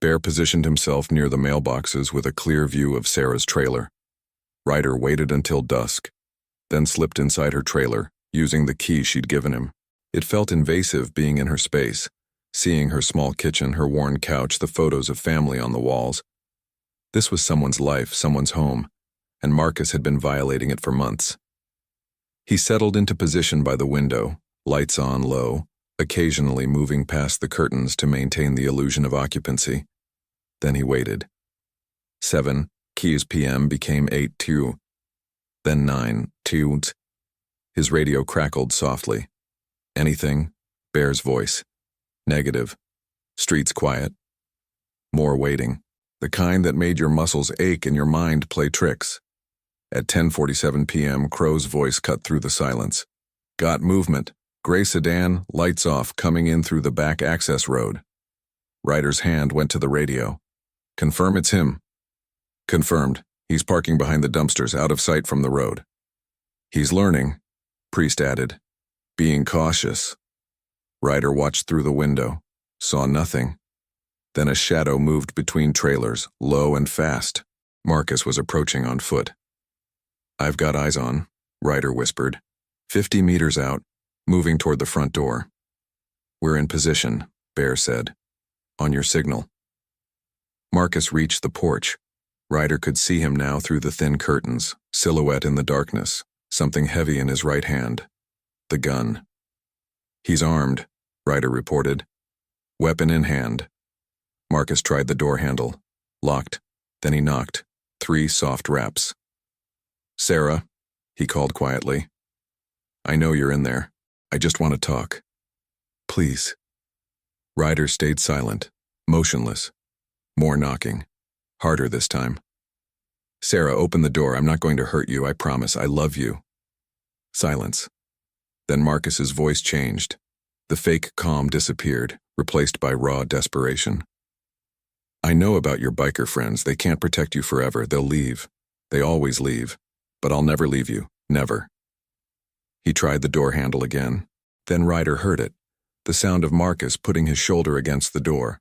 Bear positioned himself near the mailboxes with a clear view of Sarah's trailer. Ryder waited until dusk, then slipped inside her trailer, using the key she'd given him. It felt invasive being in her space, seeing her small kitchen, her worn couch, the photos of family on the walls. This was someone's life, someone's home, and Marcus had been violating it for months. He settled into position by the window, lights on low, occasionally moving past the curtains to maintain the illusion of occupancy. Then he waited. 7 keys p.m. became 8:02, then 9:02. His radio crackled softly. Anything? Bear's voice. Negative. Streets quiet. More waiting. The kind that made your muscles ache and your mind play tricks. At 10:47 p.m., Crow's voice cut through the silence. Got movement. Gray sedan, lights off, coming in through the back access road. Ryder's hand went to the radio. Confirm it's him. Confirmed. He's parking behind the dumpsters, out of sight from the road. He's learning, Priest added. Being cautious. Ryder watched through the window, saw nothing. Then a shadow moved between trailers, low and fast. Marcus was approaching on foot. I've got eyes on, Ryder whispered. 50 meters out, moving toward the front door. We're in position, Bear said. On your signal. Marcus reached the porch. Ryder could see him now through the thin curtains, silhouette in the darkness, something heavy in his right hand. The gun. He's armed, Ryder reported. Weapon in hand. Marcus tried the door handle. Locked. Then he knocked. 3 soft raps. Sarah, he called quietly. I know you're in there. I just want to talk. Please. Ryder stayed silent, motionless. More knocking. Harder this time. Sarah, open the door. I'm not going to hurt you, I promise. I love you. Silence. Then Marcus's voice changed. The fake calm disappeared, replaced by raw desperation. I know about your biker friends. They can't protect you forever. They'll leave. They always leave. But I'll never leave you. Never. He tried the door handle again. Then Ryder heard it. The sound of Marcus putting his shoulder against the door.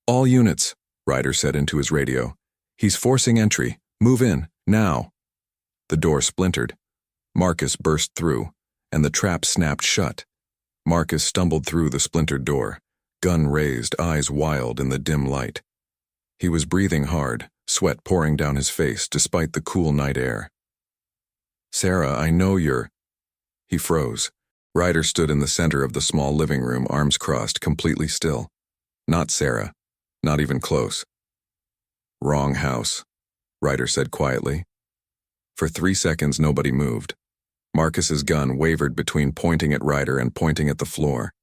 All units, Ryder said into his radio. He's forcing entry. Move in. Now. The door splintered. Marcus burst through, and the trap snapped shut. Marcus stumbled through the splintered door, gun raised, eyes wild in the dim light. He was breathing hard, sweat pouring down his face despite the cool night air. "Sarah, I know you're—" He froze. Ryder stood in the center of the small living room, arms crossed, completely still. Not Sarah. Not even close. "Wrong house," Ryder said quietly. For 3 seconds, nobody moved. Marcus's gun wavered between pointing at Ryder and pointing at the floor.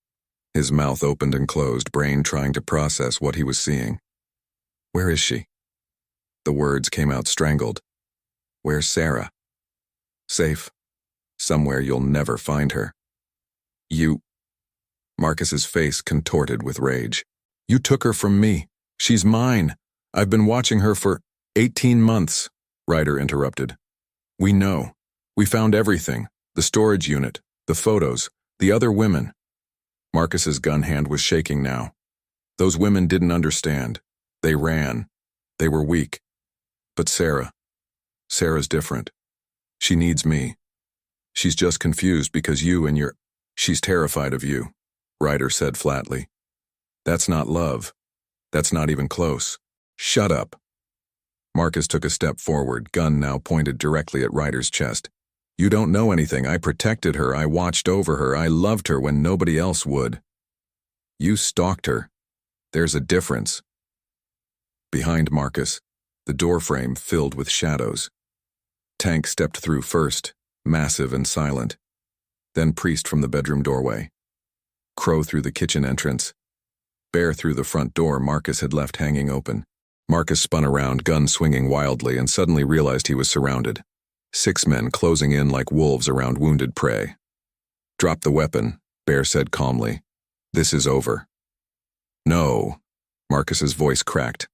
His mouth opened and closed, brain trying to process what he was seeing. "Where is she?" The words came out strangled. "Where's Sarah?" "Safe. Somewhere you'll never find her." "You—" Marcus's face contorted with rage. "You took her from me. She's mine. I've been watching her for 18 months, Ryder interrupted. "We know. We found everything. The storage unit, the photos, the other women." Marcus's gun hand was shaking now. Those women didn't understand. They ran. They were weak. But Sarah's different. She needs me. She's just confused because you and your— She's terrified of you, Ryder said flatly. "That's not love. That's not even close. Shut up." Marcus took a step forward, gun now pointed directly at Ryder's chest. "You don't know anything. I protected her. I watched over her. I loved her when nobody else would. You stalked her. There's a difference." Behind Marcus, the doorframe filled with shadows. Tank stepped through first, massive and silent. Then Priest from the bedroom doorway. Crow through the kitchen entrance. Bear through the front door Marcus had left hanging open. Marcus spun around, gun swinging wildly, and suddenly realized he was surrounded. 6 men closing in like wolves around wounded prey. "Drop the weapon," Bear said calmly. "This is over." "No." Marcus's voice cracked.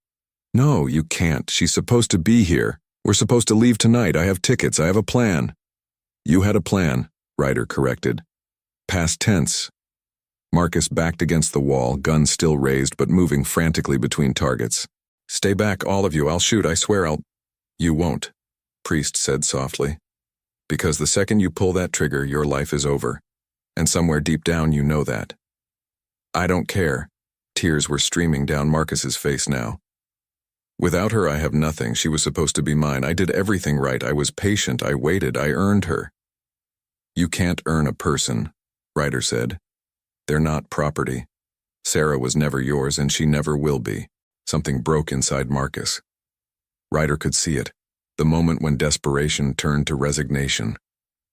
"No, you can't. She's supposed to be here. We're supposed to leave tonight. I have tickets. I have a plan." "You had a plan," Ryder corrected. "Past tense." Marcus backed against the wall, gun still raised but moving frantically between targets. "Stay back, all of you. I'll shoot. I swear I'll—" "You won't," Priest said softly. "Because the second you pull that trigger, your life is over. And somewhere deep down you know that." "I don't care." Tears were streaming down Marcus's face now. "Without her I have nothing. She was supposed to be mine. I did everything right. I was patient. I waited. I earned her." "You can't earn a person," Ryder said. "They're not property. Sarah was never yours and she never will be." Something broke inside Marcus. Ryder could see it. The moment when desperation turned to resignation.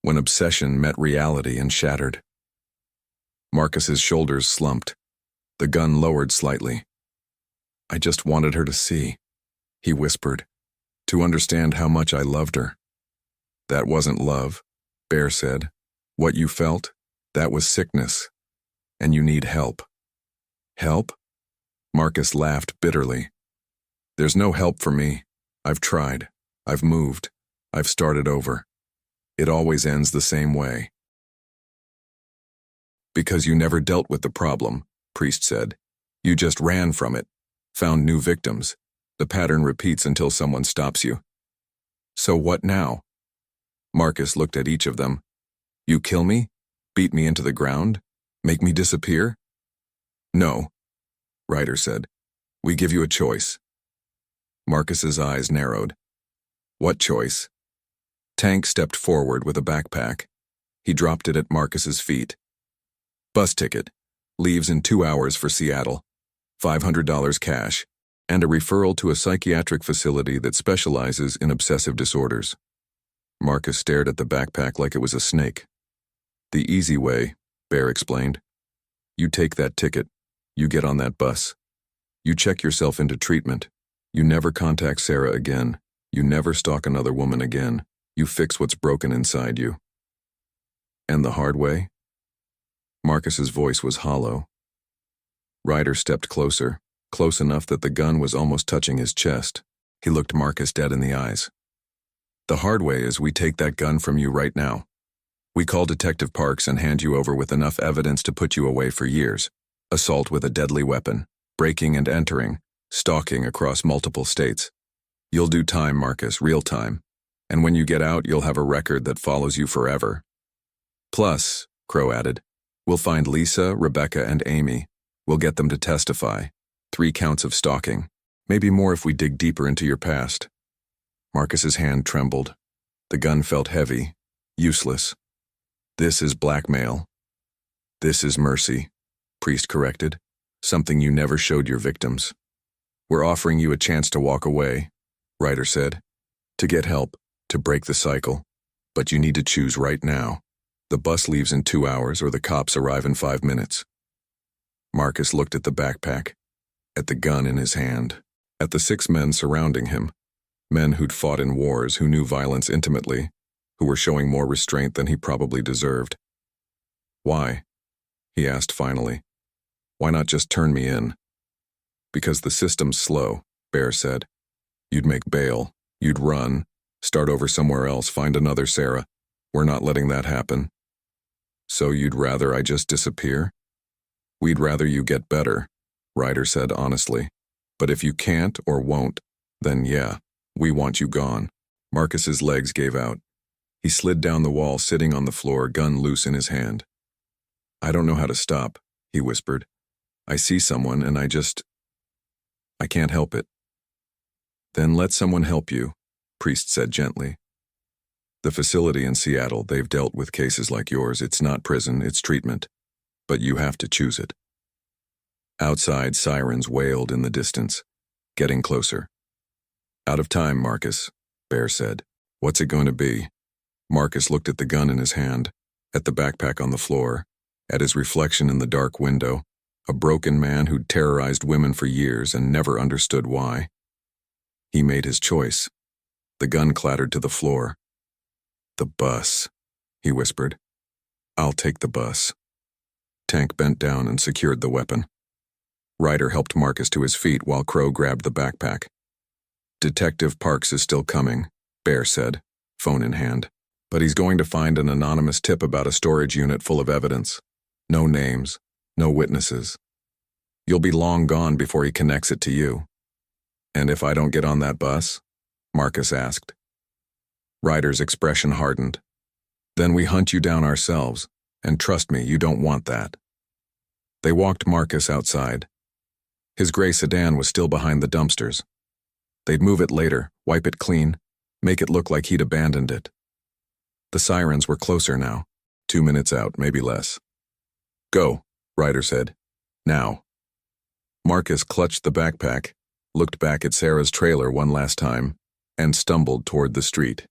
When obsession met reality and shattered. Marcus's shoulders slumped. The gun lowered slightly. "I just wanted her to see," he whispered. "To understand how much I loved her." "That wasn't love," Bear said. "What you felt, that was sickness. And you need help." "Help?" Marcus laughed bitterly. "There's no help for me. I've tried. I've moved. I've started over. It always ends the same way." "Because you never dealt with the problem," Priest said. "You just ran from it. Found new victims. The pattern repeats until someone stops you." "So what now?" Marcus looked at each of them. "You kill me? Beat me into the ground? Make me disappear?" "No," Ryder said. "We give you a choice." Marcus's eyes narrowed. "What choice?" Tank stepped forward with a backpack. He dropped it at Marcus's feet. "Bus ticket. Leaves in 2 hours for Seattle. $500 cash. And a referral to a psychiatric facility that specializes in obsessive disorders." Marcus stared at the backpack like it was a snake. "The easy way," Bear explained. "You take that ticket. You get on that bus. You check yourself into treatment. You never contact Sarah again. You never stalk another woman again. You fix what's broken inside you." "And the hard way?" Marcus's voice was hollow. Ryder stepped closer, close enough that the gun was almost touching his chest. He looked Marcus dead in the eyes. "The hard way is we take that gun from you right now. We call Detective Parks and hand you over with enough evidence to put you away for years. Assault with a deadly weapon, breaking and entering, stalking across multiple states. You'll do time, Marcus, real time. And when you get out, you'll have a record that follows you forever. Plus, Crow added, we'll find Lisa, Rebecca, and Amy. We'll get them to testify. 3 counts of stalking. Maybe more if we dig deeper into your past. Marcus's hand trembled. The gun felt heavy, useless. This is blackmail. This is mercy, Priest corrected. Something you never showed your victims. We're offering you a chance to walk away, Ryder said. To get help, to break the cycle. But you need to choose right now. The bus leaves in 2 hours or the cops arrive in 5 minutes. Marcus looked at the backpack, at the gun in his hand, at the 6 men surrounding him, men who'd fought in wars, who knew violence intimately, who were showing more restraint than he probably deserved. Why? He asked finally. Why not just turn me in? Because the system's slow, Bear said. You'd make bail, you'd run, start over somewhere else, find another Sarah. We're not letting that happen. So you'd rather I just disappear? We'd rather you get better, Ryder said honestly. But if you can't or won't, then yeah, we want you gone. Marcus's legs gave out. He slid down the wall, sitting on the floor, gun loose in his hand. I don't know how to stop, he whispered. I see someone and I can't help it. Then let someone help you, Priest said gently. The facility in Seattle, they've dealt with cases like yours. It's not prison, it's treatment. But you have to choose it. Outside, sirens wailed in the distance, getting closer. Out of time, Marcus, Bear said. What's it going to be? Marcus looked at the gun in his hand, at the backpack on the floor, at his reflection in the dark window, a broken man who'd terrorized women for years and never understood why. He made his choice. The gun clattered to the floor. The bus, he whispered. I'll take the bus. Tank bent down and secured the weapon. Ryder helped Marcus to his feet while Crow grabbed the backpack. Detective Parks is still coming, Bear said, phone in hand. But he's going to find an anonymous tip about a storage unit full of evidence. No names, no witnesses. You'll be long gone before he connects it to you. And if I don't get on that bus? Marcus asked. Ryder's expression hardened. Then we hunt you down ourselves, and trust me, you don't want that. They walked Marcus outside. His gray sedan was still behind the dumpsters. They'd move it later, wipe it clean, make it look like he'd abandoned it. The sirens were closer now, 2 minutes out, maybe less. Go, Ryder said. Now. Marcus clutched the backpack, looked back at Sarah's trailer one last time, and stumbled toward the street.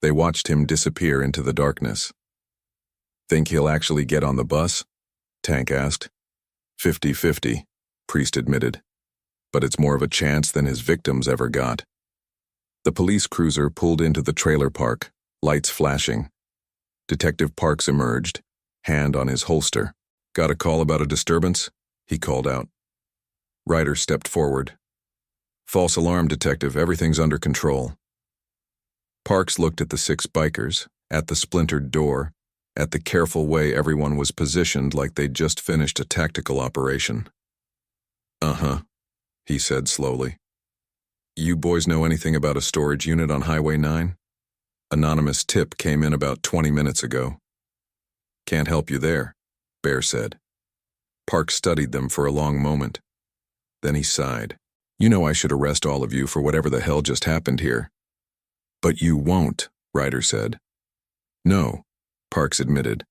They watched him disappear into the darkness. Think he'll actually get on the bus? Tank asked. 50-50, Priest admitted. But it's more of a chance than his victims ever got. The police cruiser pulled into the trailer park, lights flashing. Detective Parks emerged, hand on his holster. Got a call about a disturbance? He called out. Ryder stepped forward. False alarm, detective. Everything's under control. Parks looked at the 6 bikers, at the splintered door, at the careful way everyone was positioned like they'd just finished a tactical operation. Uh-huh, he said slowly. You boys know anything about a storage unit on Highway 9? Anonymous tip came in about 20 minutes ago. Can't help you there, Bear said. Parks studied them for a long moment. Then he sighed. You know I should arrest all of you for whatever the hell just happened here. But you won't, Ryder said. No, Parks admitted.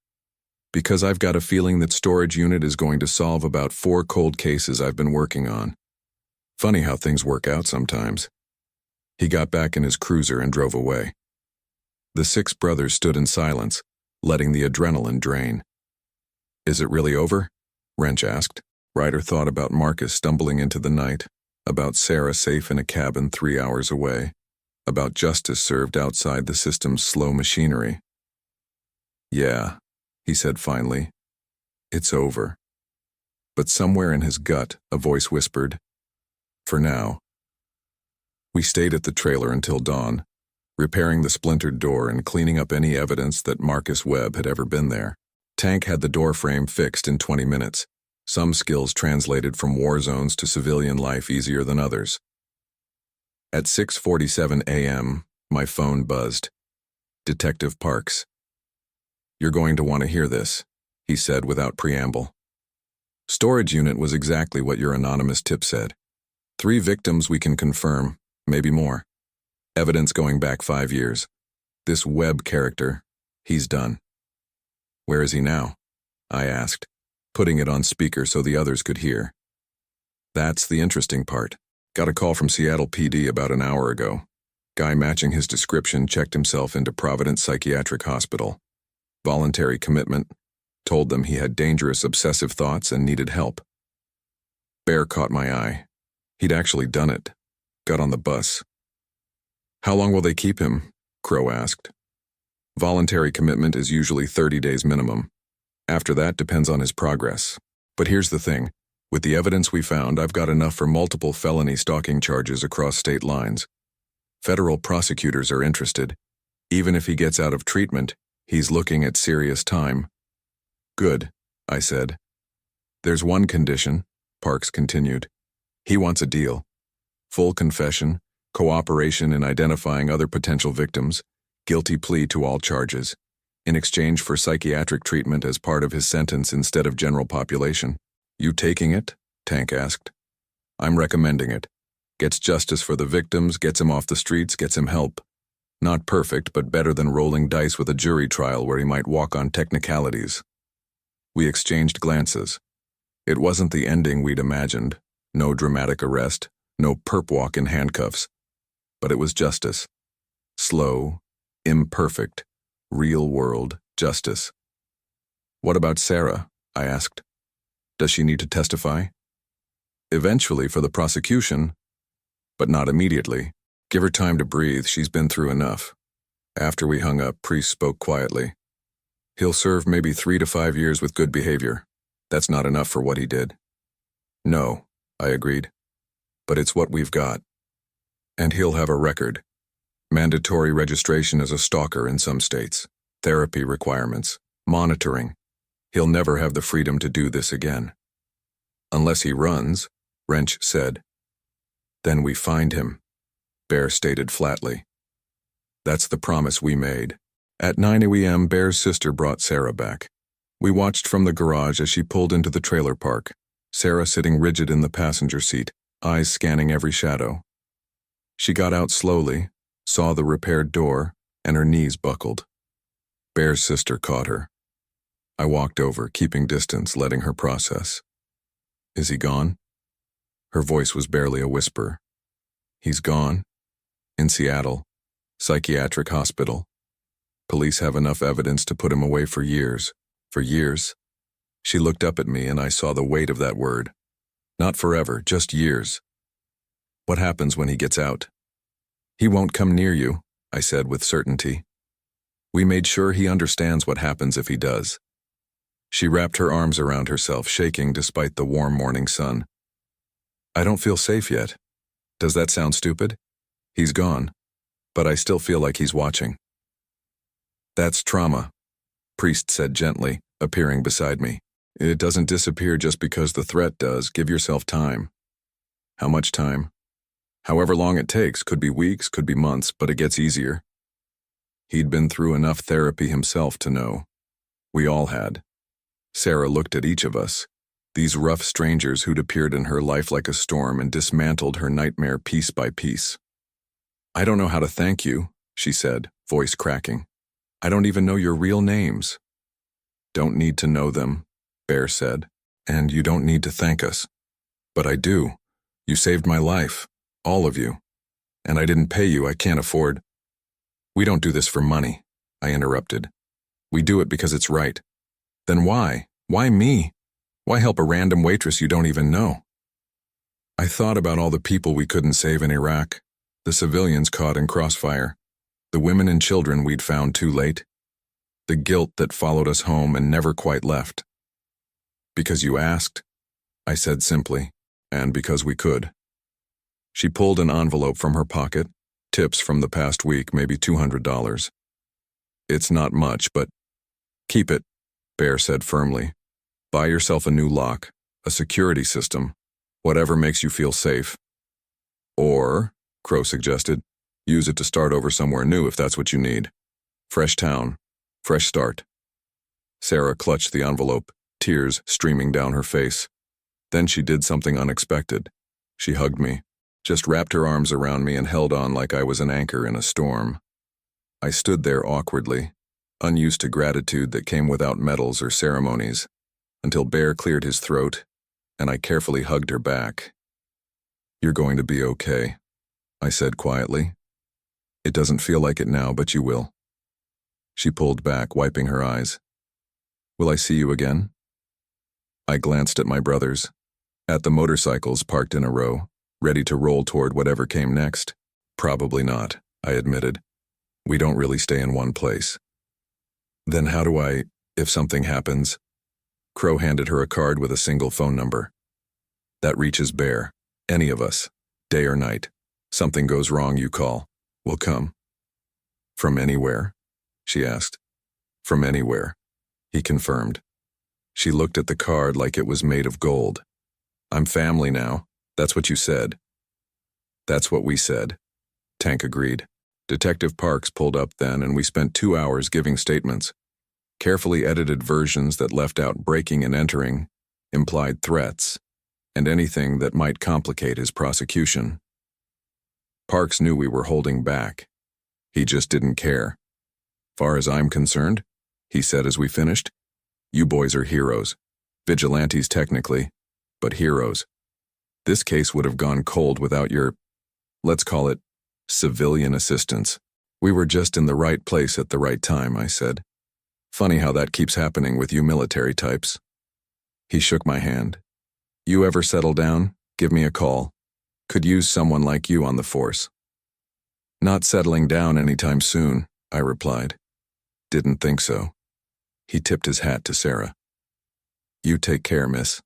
Because I've got a feeling that storage unit is going to solve about 4 cold cases I've been working on. Funny how things work out sometimes. He got back in his cruiser and drove away. The 6 brothers stood in silence, letting the adrenaline drain. Is it really over? Wrench asked. Ryder thought about Marcus stumbling into the night, about Sarah safe in a cabin 3 hours away, about justice served outside the system's slow machinery. Yeah, he said finally. It's over. But somewhere in his gut, a voice whispered, for now. We stayed at the trailer until dawn, repairing the splintered door and cleaning up any evidence that Marcus Webb had ever been there. Tank had the door frame fixed in 20 minutes, some skills translated from war zones to civilian life easier than others. At 6:47 a.m., My phone buzzed. Detective Parks. "You're going to want to hear this," he said without preamble. "Storage unit was exactly what your anonymous tip said. 3 victims we can confirm, maybe more. Evidence going back 5 years. This Webb character, he's done." "Where is he now?" I asked, putting it on speaker so the others could hear. "That's the interesting part. Got a call from Seattle PD about an hour ago. Guy matching his description checked himself into Providence Psychiatric Hospital. Voluntary commitment. Told them he had dangerous obsessive thoughts and needed help." Bear caught my eye. He'd actually done it. Got on the bus. "How long will they keep him?" Crow asked. "Voluntary commitment is usually 30 days minimum. After that depends on his progress. But here's the thing. With the evidence we found, I've got enough for multiple felony stalking charges across state lines. Federal prosecutors are interested. Even if he gets out of treatment, he's looking at serious time." "Good," I said. "There's one condition," Parks continued. "He wants a deal. Full confession, cooperation in identifying other potential victims, guilty plea to all charges, in exchange for psychiatric treatment as part of his sentence instead of general population." "You taking it?" Tank asked. "I'm recommending it. Gets justice for the victims, gets him off the streets, gets him help. Not perfect, but better than rolling dice with a jury trial where he might walk on technicalities." We exchanged glances. It wasn't the ending we'd imagined. No dramatic arrest, no perp walk in handcuffs. But it was justice. Slow, imperfect, real-world justice. "What about Sarah?" I asked. "Does she need to testify?" "Eventually for the prosecution, but not immediately. Give her time to breathe, she's been through enough." After we hung up, Priest spoke quietly. "He'll serve maybe 3 to 5 years with good behavior. That's not enough for what he did." "No," I agreed. "But it's what we've got. And he'll have a record. Mandatory registration as a stalker in some states. Therapy requirements. Monitoring. He'll never have the freedom to do this again." "Unless he runs," Wrench said. "Then we find him," Bear stated flatly. "That's the promise we made." At 9 a.m., Bear's sister brought Sarah back. We watched from the garage as she pulled into the trailer park, Sarah sitting rigid in the passenger seat, eyes scanning every shadow. She got out slowly, saw the repaired door, and her knees buckled. Bear's sister caught her. I walked over, keeping distance, letting her process. "Is he gone?" Her voice was barely a whisper. "He's gone. In Seattle. Psychiatric hospital. Police have enough evidence to put him away for years. For years." She looked up at me and I saw the weight of that word. "Not forever, just years." "What happens when he gets out?" "He won't come near you," I said with certainty. "We made sure he understands what happens if he does." She wrapped her arms around herself, shaking despite the warm morning sun. "I don't feel safe yet. Does that sound stupid? He's gone, but I still feel like he's watching." "That's trauma," Priest said gently, appearing beside me. "It doesn't disappear just because the threat does. Give yourself time." "How much time?" "However long it takes, could be weeks, could be months, but it gets easier." He'd been through enough therapy himself to know. We all had. Sarah looked at each of us, these rough strangers who'd appeared in her life like a storm and dismantled her nightmare piece by piece. "I don't know how to thank you," she said, voice cracking. "I don't even know your real names." "Don't need to know them," Bear said, "and you don't need to thank us." "But I do. You saved my life, all of you. And I didn't pay you, I can't afford." "We don't do this for money," I interrupted. "We do it because it's right." "Then why? Why me? Why help a random waitress you don't even know?" I thought about all the people we couldn't save in Iraq, the civilians caught in crossfire, the women and children we'd found too late, the guilt that followed us home and never quite left. "Because you asked," I said simply, "and because we could." She pulled an envelope from her pocket, tips from the past week, maybe $200. "It's not much, but..." "Keep it," Bear said firmly. "Buy yourself a new lock, a security system, whatever makes you feel safe." "Or," Crow suggested, Use it to start over somewhere new if that's what you need. Fresh town. Fresh start. Sarah clutched the envelope, tears streaming down her face. Then she did something unexpected. She hugged me, just wrapped her arms around me and held on like I was an anchor in a storm. I stood there awkwardly, unused to gratitude that came without medals or ceremonies, until Bear cleared his throat, and I carefully hugged her back. "You're going to be okay," I said quietly. "It doesn't feel like it now, but you will." She pulled back, wiping her eyes. "Will I see you again?" I glanced at my brothers, at the motorcycles parked in a row, ready to roll toward whatever came next. "Probably not," I admitted. "We don't really stay in one place." "Then how do if something happens?" Crow handed her a card with a single phone number. "That reaches Bear. Any of us, day or night. Something goes wrong, you call. We'll come." "From anywhere?" she asked. "From anywhere," he confirmed. She looked at the card like it was made of gold. "I'm family now. That's what you said." "That's what we said," Tank agreed. Detective Parks pulled up then, and we spent 2 hours giving statements. Carefully edited versions that left out breaking and entering, implied threats, and anything that might complicate his prosecution. Parks knew we were holding back. He just didn't care. "Far as I'm concerned," he said as we finished, "you boys are heroes. Vigilantes technically, but heroes. This case would have gone cold without your, let's call it, civilian assistance. We were just in the right place at the right time," I said. "Funny how that keeps happening with you military types." He shook my hand. "You ever settle down, give me a call. Could use someone like you on the force." "Not settling down anytime soon," I replied. "Didn't think so." He tipped his hat to Sarah. "You take care, miss.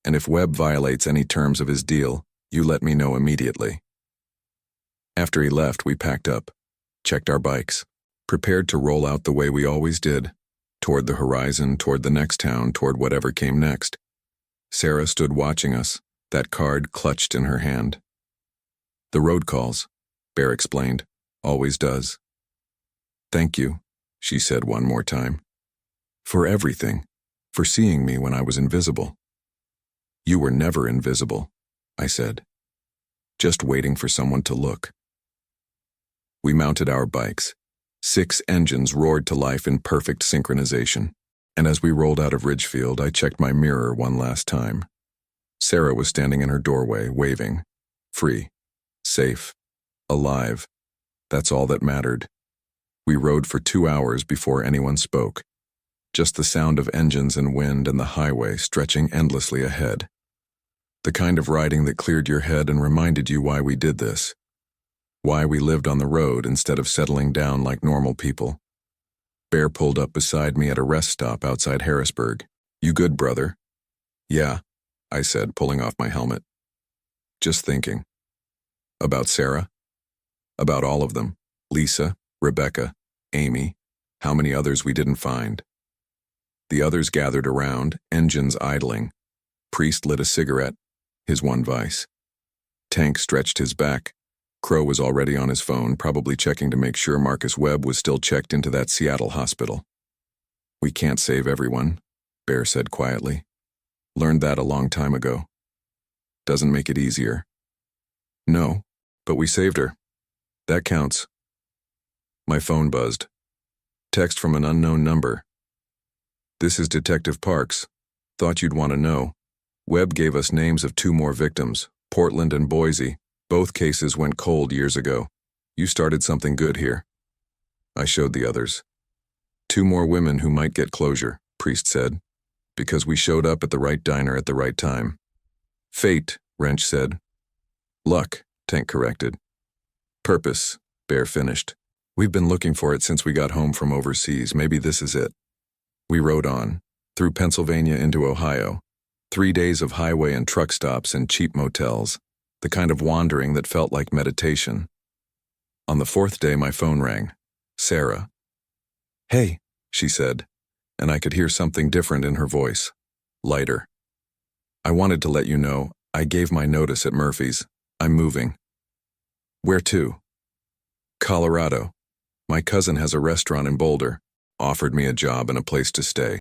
And if Webb violates any terms of his deal, you let me know immediately." After he left, we packed up, checked our bikes, prepared to roll out the way we always did, toward the horizon, toward the next town, toward whatever came next. Sarah stood watching us, that card clutched in her hand. "The road calls," Bear explained. "Always does." "Thank you," she said one more time. "For everything. For seeing me when I was invisible." "You were never invisible," I said. "Just waiting for someone to look." We mounted our bikes. 6 engines roared to life in perfect synchronization, and as we rolled out of Ridgefield, I checked my mirror one last time. Sarah was standing in her doorway, waving. Free. Safe. Alive. That's all that mattered. We rode for 2 hours before anyone spoke. Just the sound of engines and wind and the highway stretching endlessly ahead. The kind of riding that cleared your head and reminded you why we did this. Why we lived on the road instead of settling down like normal people. Bear pulled up beside me at a rest stop outside Harrisburg. "You good, brother?" "Yeah," I said, pulling off my helmet. "Just thinking." "About Sarah?" "About all of them. Lisa, Rebecca, Amy, how many others we didn't find." The others gathered around, engines idling. Priest lit a cigarette, his one vice. Tank stretched his back. Crow was already on his phone, probably checking to make sure Marcus Webb was still checked into that Seattle hospital. "We can't save everyone," Bear said quietly. "Learned that a long time ago. Doesn't make it easier." "No, but we saved her. That counts." My phone buzzed. Text from an unknown number. "This is Detective Parks. Thought you'd want to know. Webb gave us names of 2 more victims, Portland and Boise. Both cases went cold years ago. You started something good here." I showed the others. 2 more women who might get closure," Priest said, "because we showed up at the right diner at the right time." "Fate," Wrench said. "Luck," Tank corrected. "Purpose," Bear finished. "We've been looking for it since we got home from overseas. Maybe this is it." We rode on, through Pennsylvania into Ohio. 3 days of highway and truck stops and cheap motels. The kind of wandering that felt like meditation. On the 4th day, my phone rang. Sarah. "Hey," she said, and I could hear something different in her voice. Lighter. "I wanted to let you know, I gave my notice at Murphy's. I'm moving." "Where to?" Colorado. My cousin has a restaurant in Boulder, offered me a job and a place to stay.